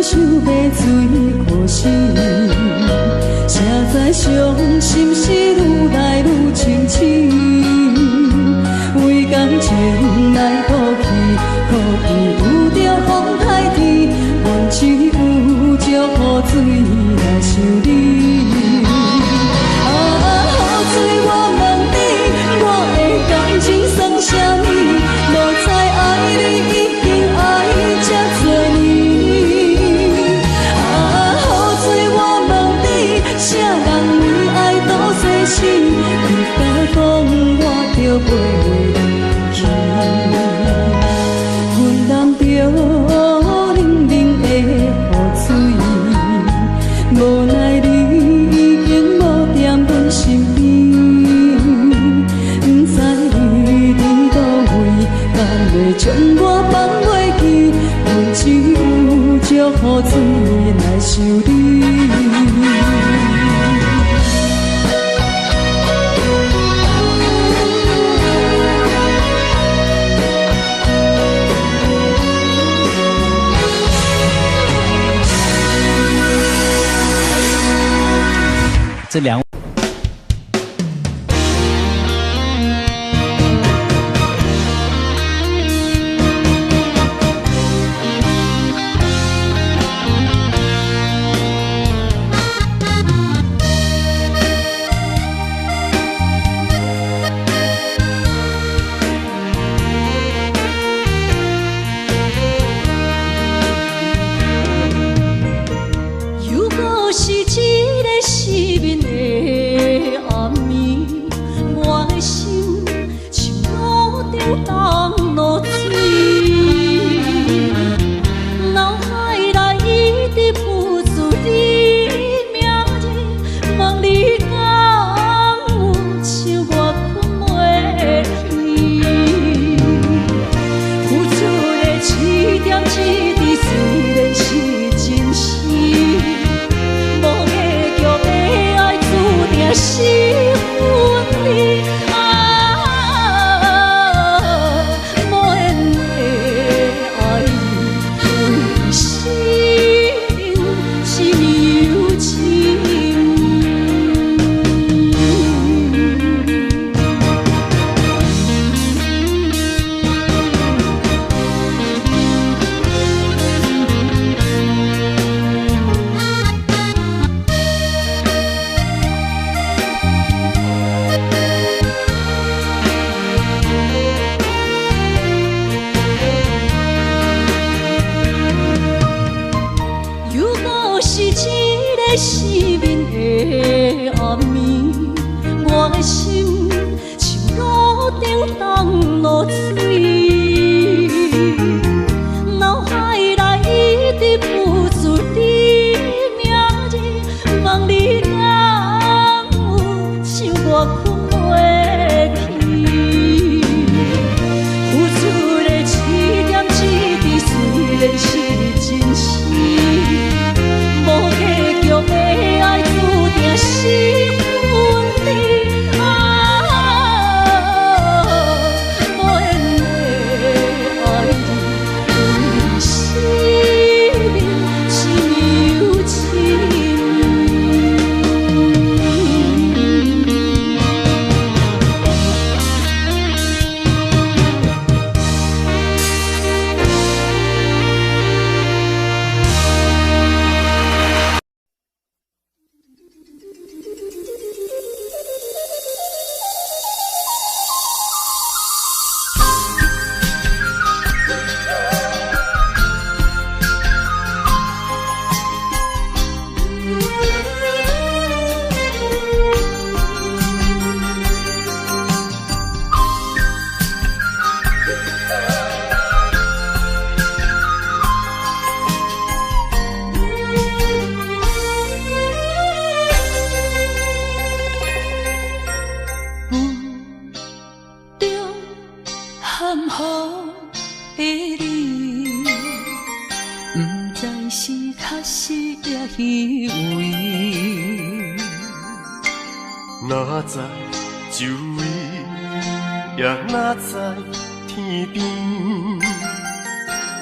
想要水可惜，谁知伤心事愈来愈清醒。为感情来赌气，可偏有着风台天，阮只有祝雨水来想你。雨水，我问你，我的感情算啥物？无知爱你已经爱这多年。雨水，我问你，啥人为爱赌生死？你敢讲我着袂离去？阮淋着冷冷的雨水，无奈你已经无踮阮身边，不知你伫倒位，敢会将我放袂记？阮只有祝雨水来想你。这两如果是一个失眠的暗暝，我的心像路中东落水，脑海内一直浮出你名字，问你敢有像我困袂去？付出的一点一滴，虽然是真实。是分离无缘的爱你，为心是有情。是一个失眠的暗暝，我的心像路中东落水，脑海内一直浮出你名字，问你敢有像我困袂去？付出的一点一滴，虽然是真实。无结局的爱，注定是分离。无缘的爱你，为生命是有情。虚伪。哪知周围，也哪知天边，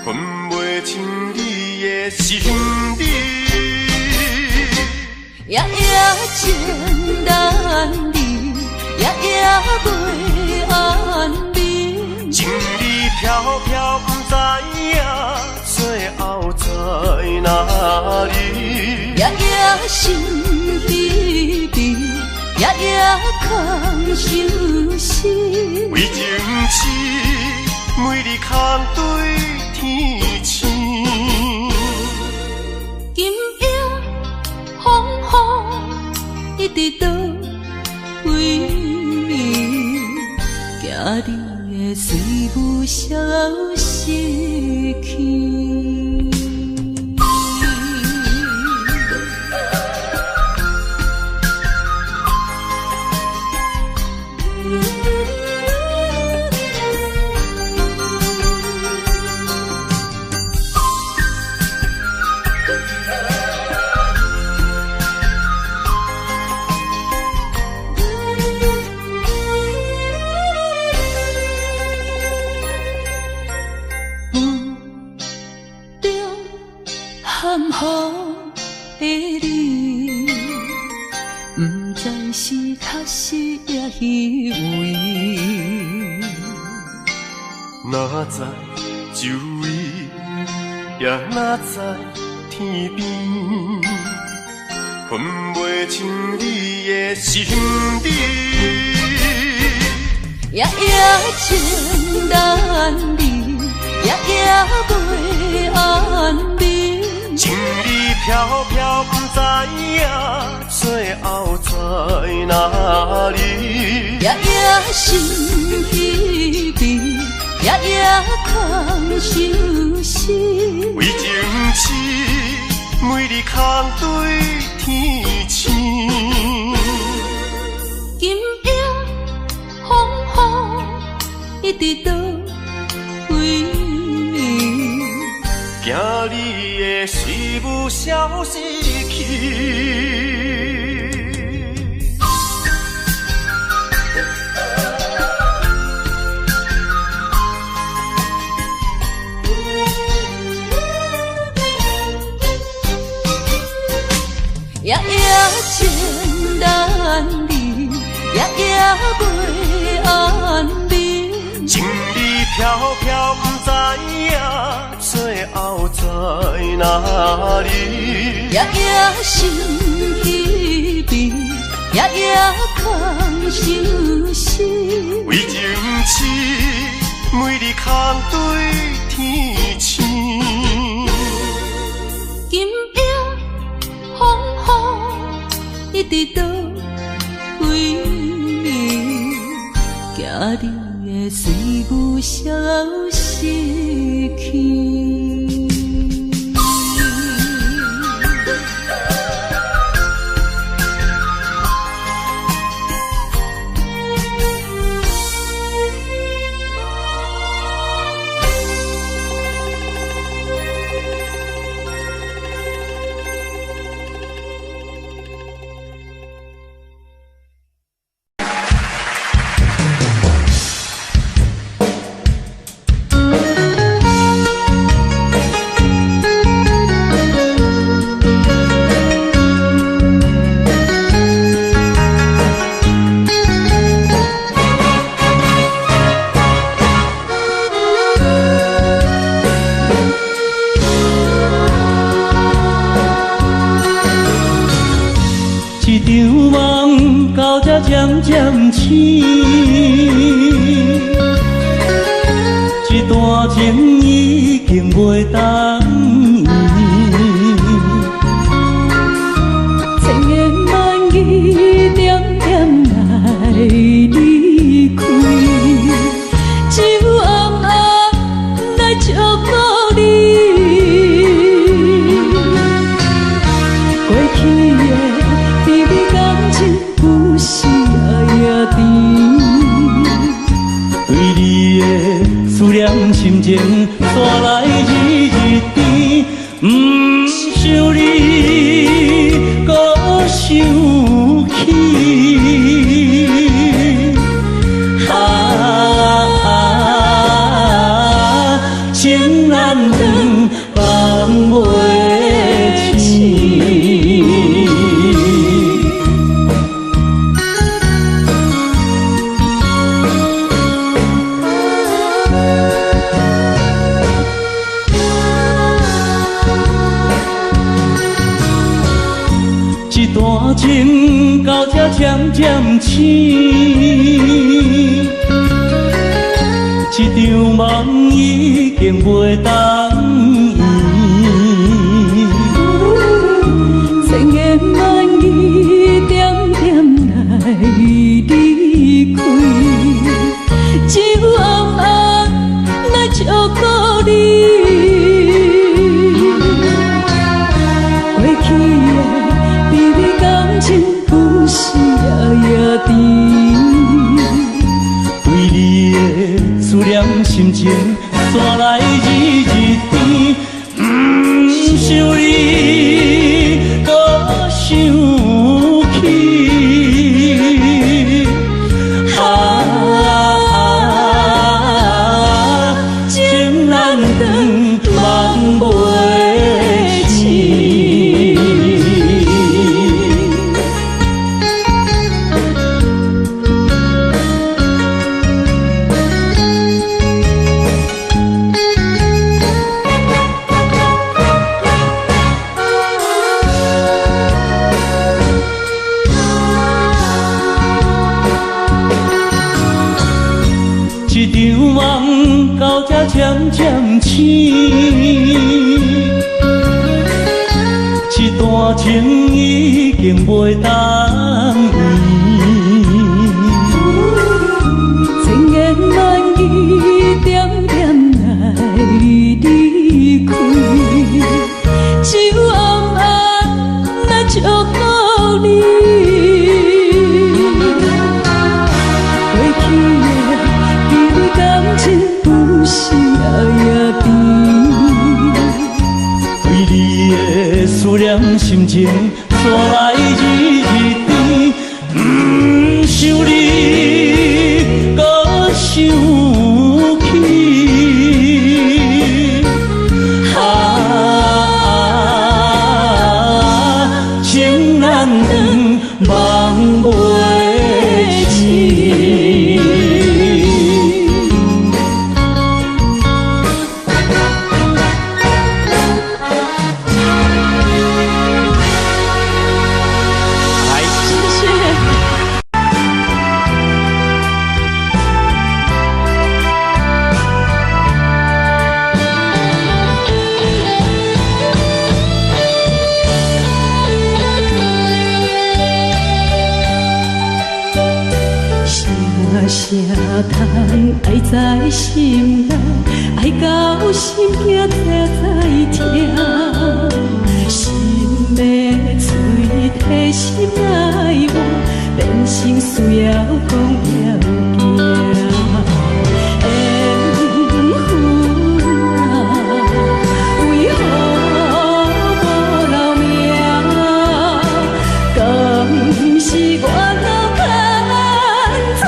分袂清你的心里。夜夜情难离，夜夜袂安眠。情意飘飘，不知影最后在哪里。夜夜心悲悲，夜夜空相思。为情痴，每日空对天星。今夜风雨一直到为暝，惊你的随无消息去。含糊的你，不知是确实也虚伪。哪知周围，也哪知天边，分不清你的心理。夜夜情难离，夜夜袂安眠。情意飘飘，不知影最后在哪里。夜夜心悲悲，夜夜空相思。为情痴，每日空对天星。今夜风雨一直到为暝，惊你的随无消息去。夜夜情难离，夜夜袂安眠。情意飘飘，不知影最后在哪里。夜夜心悲悲，夜夜空相思。为情痴，每日空对天星。今夜风雨一直到为暝，惊你的随无消息去。渐渐醒，这段情已经袂当圆。千言万语点点来离开，只有暗暗来祝福你。过去的甜蜜感情，有时也甜。对你的思念心情，带来日日甜。不想你搁想起。情难断，放袂段情到这渐渐醒，一场梦已经袂当圆。千言万语点点来离开，只有暗暗来照顾你。过去的美丽感情不是夜夜甜，为你的思念心情怎来日日甜？不想你，搁想起。情难断，梦袂醒。一场梦到这渐渐醒，一段情已经袂当圆。千言万语点点来离开，只有暗暗来照顾你。过去的美丽感情不是夜夜甜，为你的思念心情怎来日日甜？不想你，搁想起。情难断，梦袂醒。啥通爱在心内，爱到心惊切在疼，心要嘴提心爱我，变成需要讲要行。缘分啊，为何无留名？敢是我老牵错？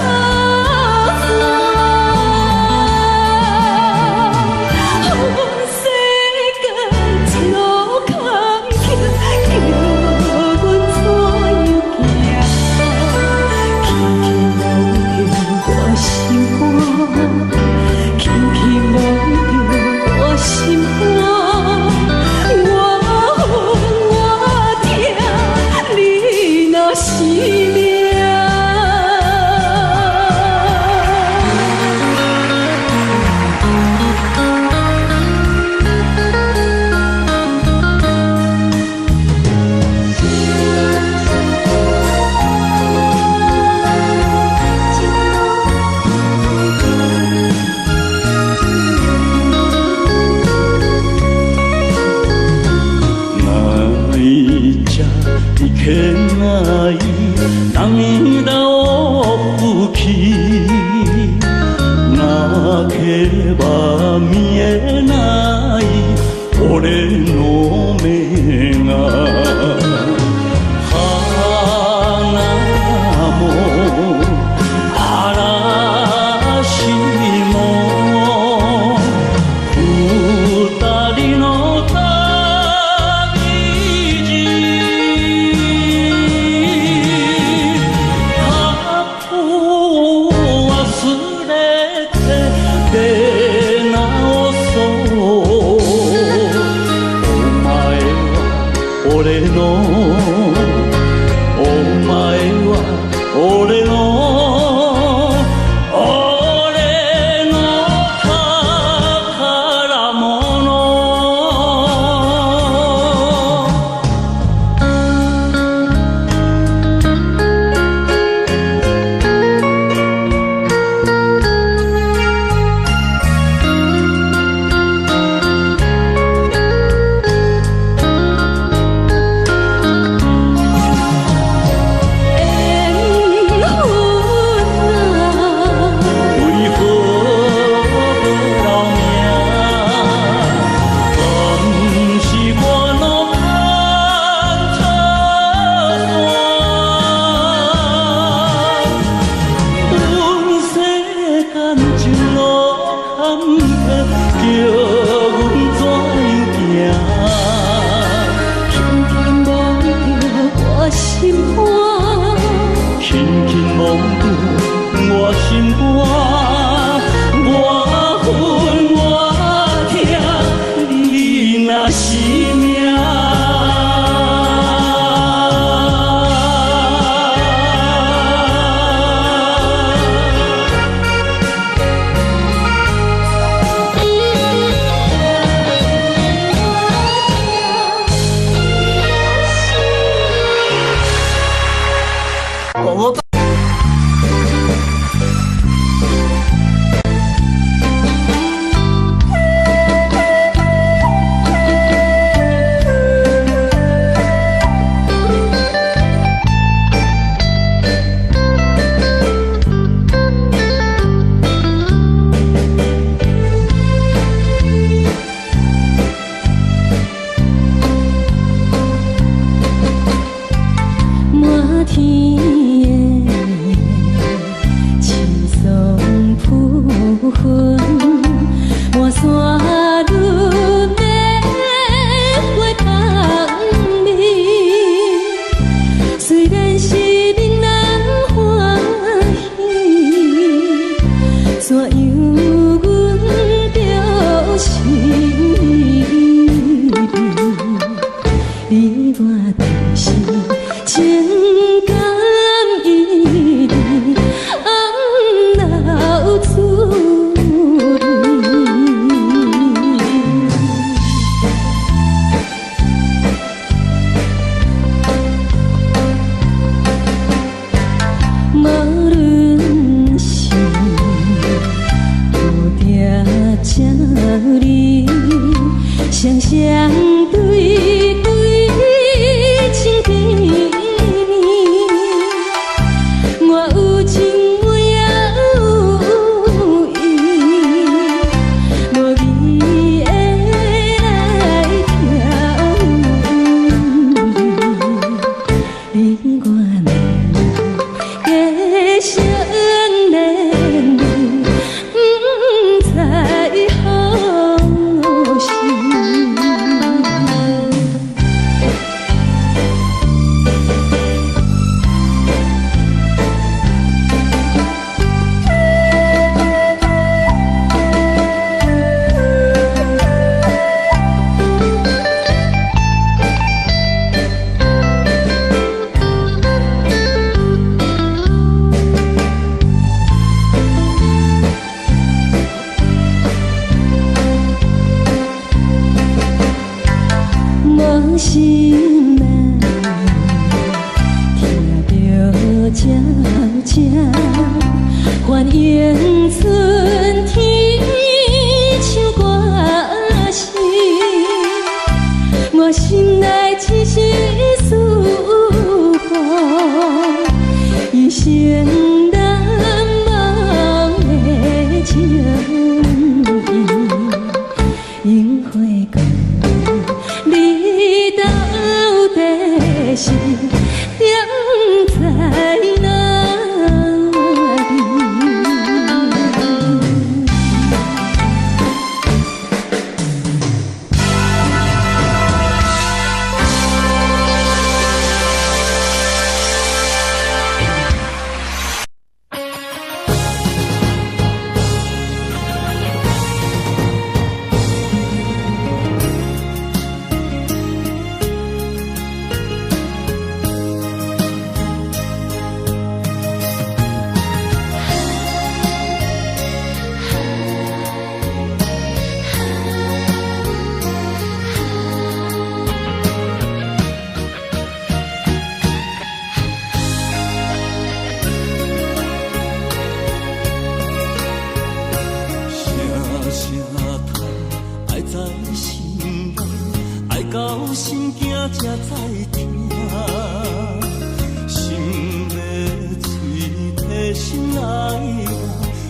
你我就是情感一直留出无论是有定这里，双双对对情甜蜜，我有情我也有意，我美的来听，你我继续恋恋，不知何时。无心啊，听着这这欢迎春天唱歌声，我心内只是思念，一生难忘的情谊，樱花讲。你到底是踮在哪里？到心惊才知听，心要嘴替心爱我，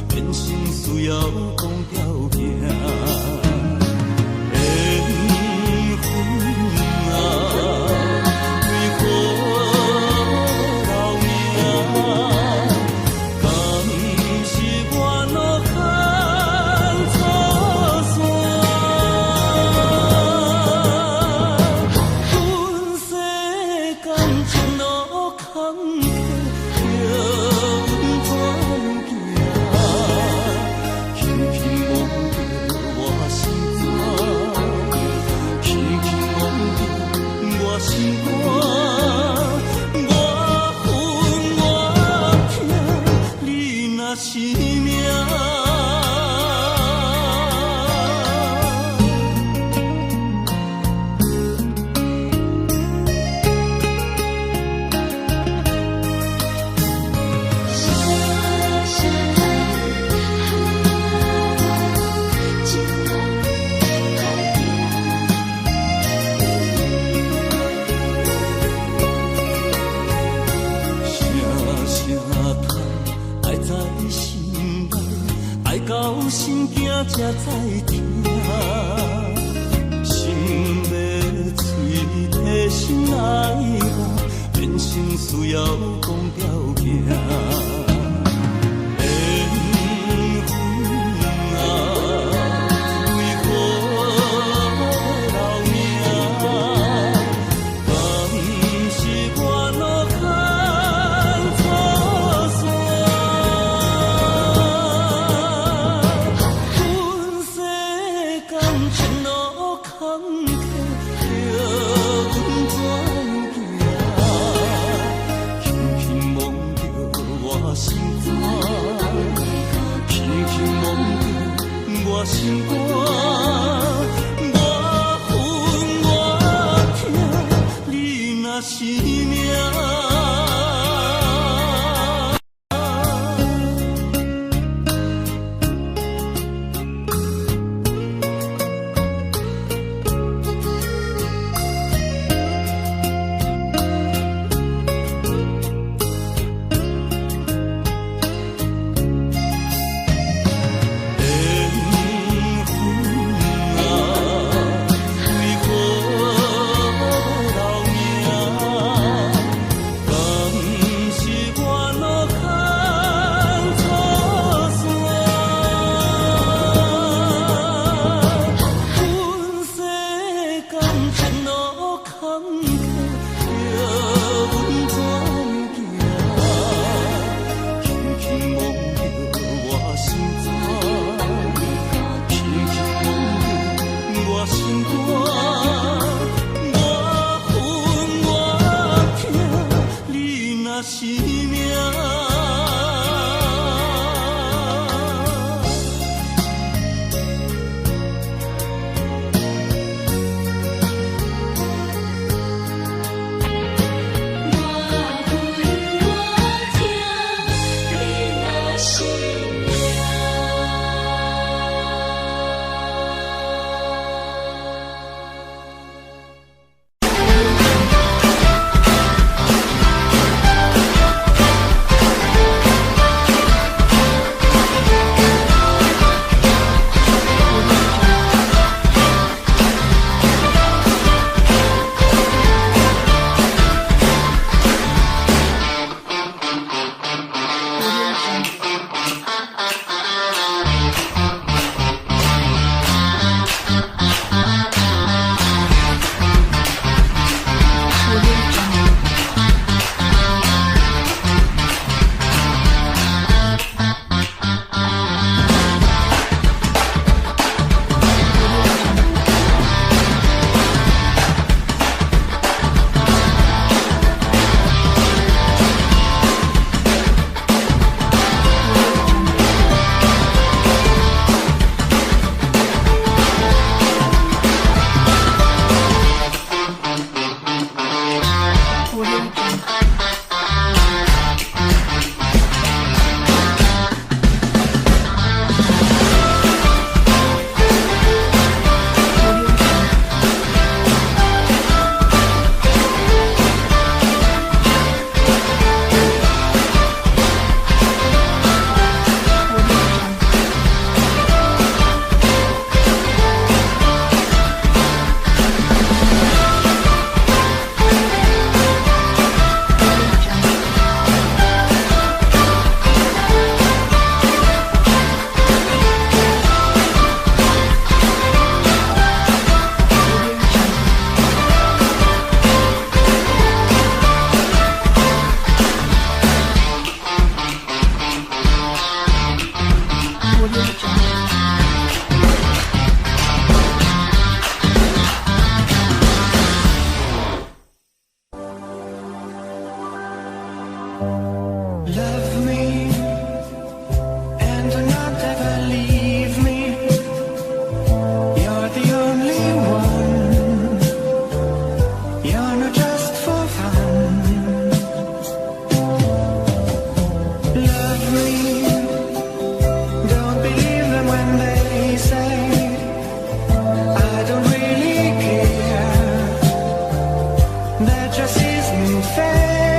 变心需要讲条件。缘分啊，为何留名？敢是我脑空错散？阮世间前路坎坷，叫阮怎行？轻轻摸着我心肝，轻轻摸着我心肝，我恨我痛，你若是命。到心惊才知听，心要嘴替心爱我，变成需要讲条件。前路坎坷，叫阮是命。是命。Love me and do not ever leave me. You're the only one. You're not just for fun. Love me. Don't believe them when they say I don't really care. That just isn't fair.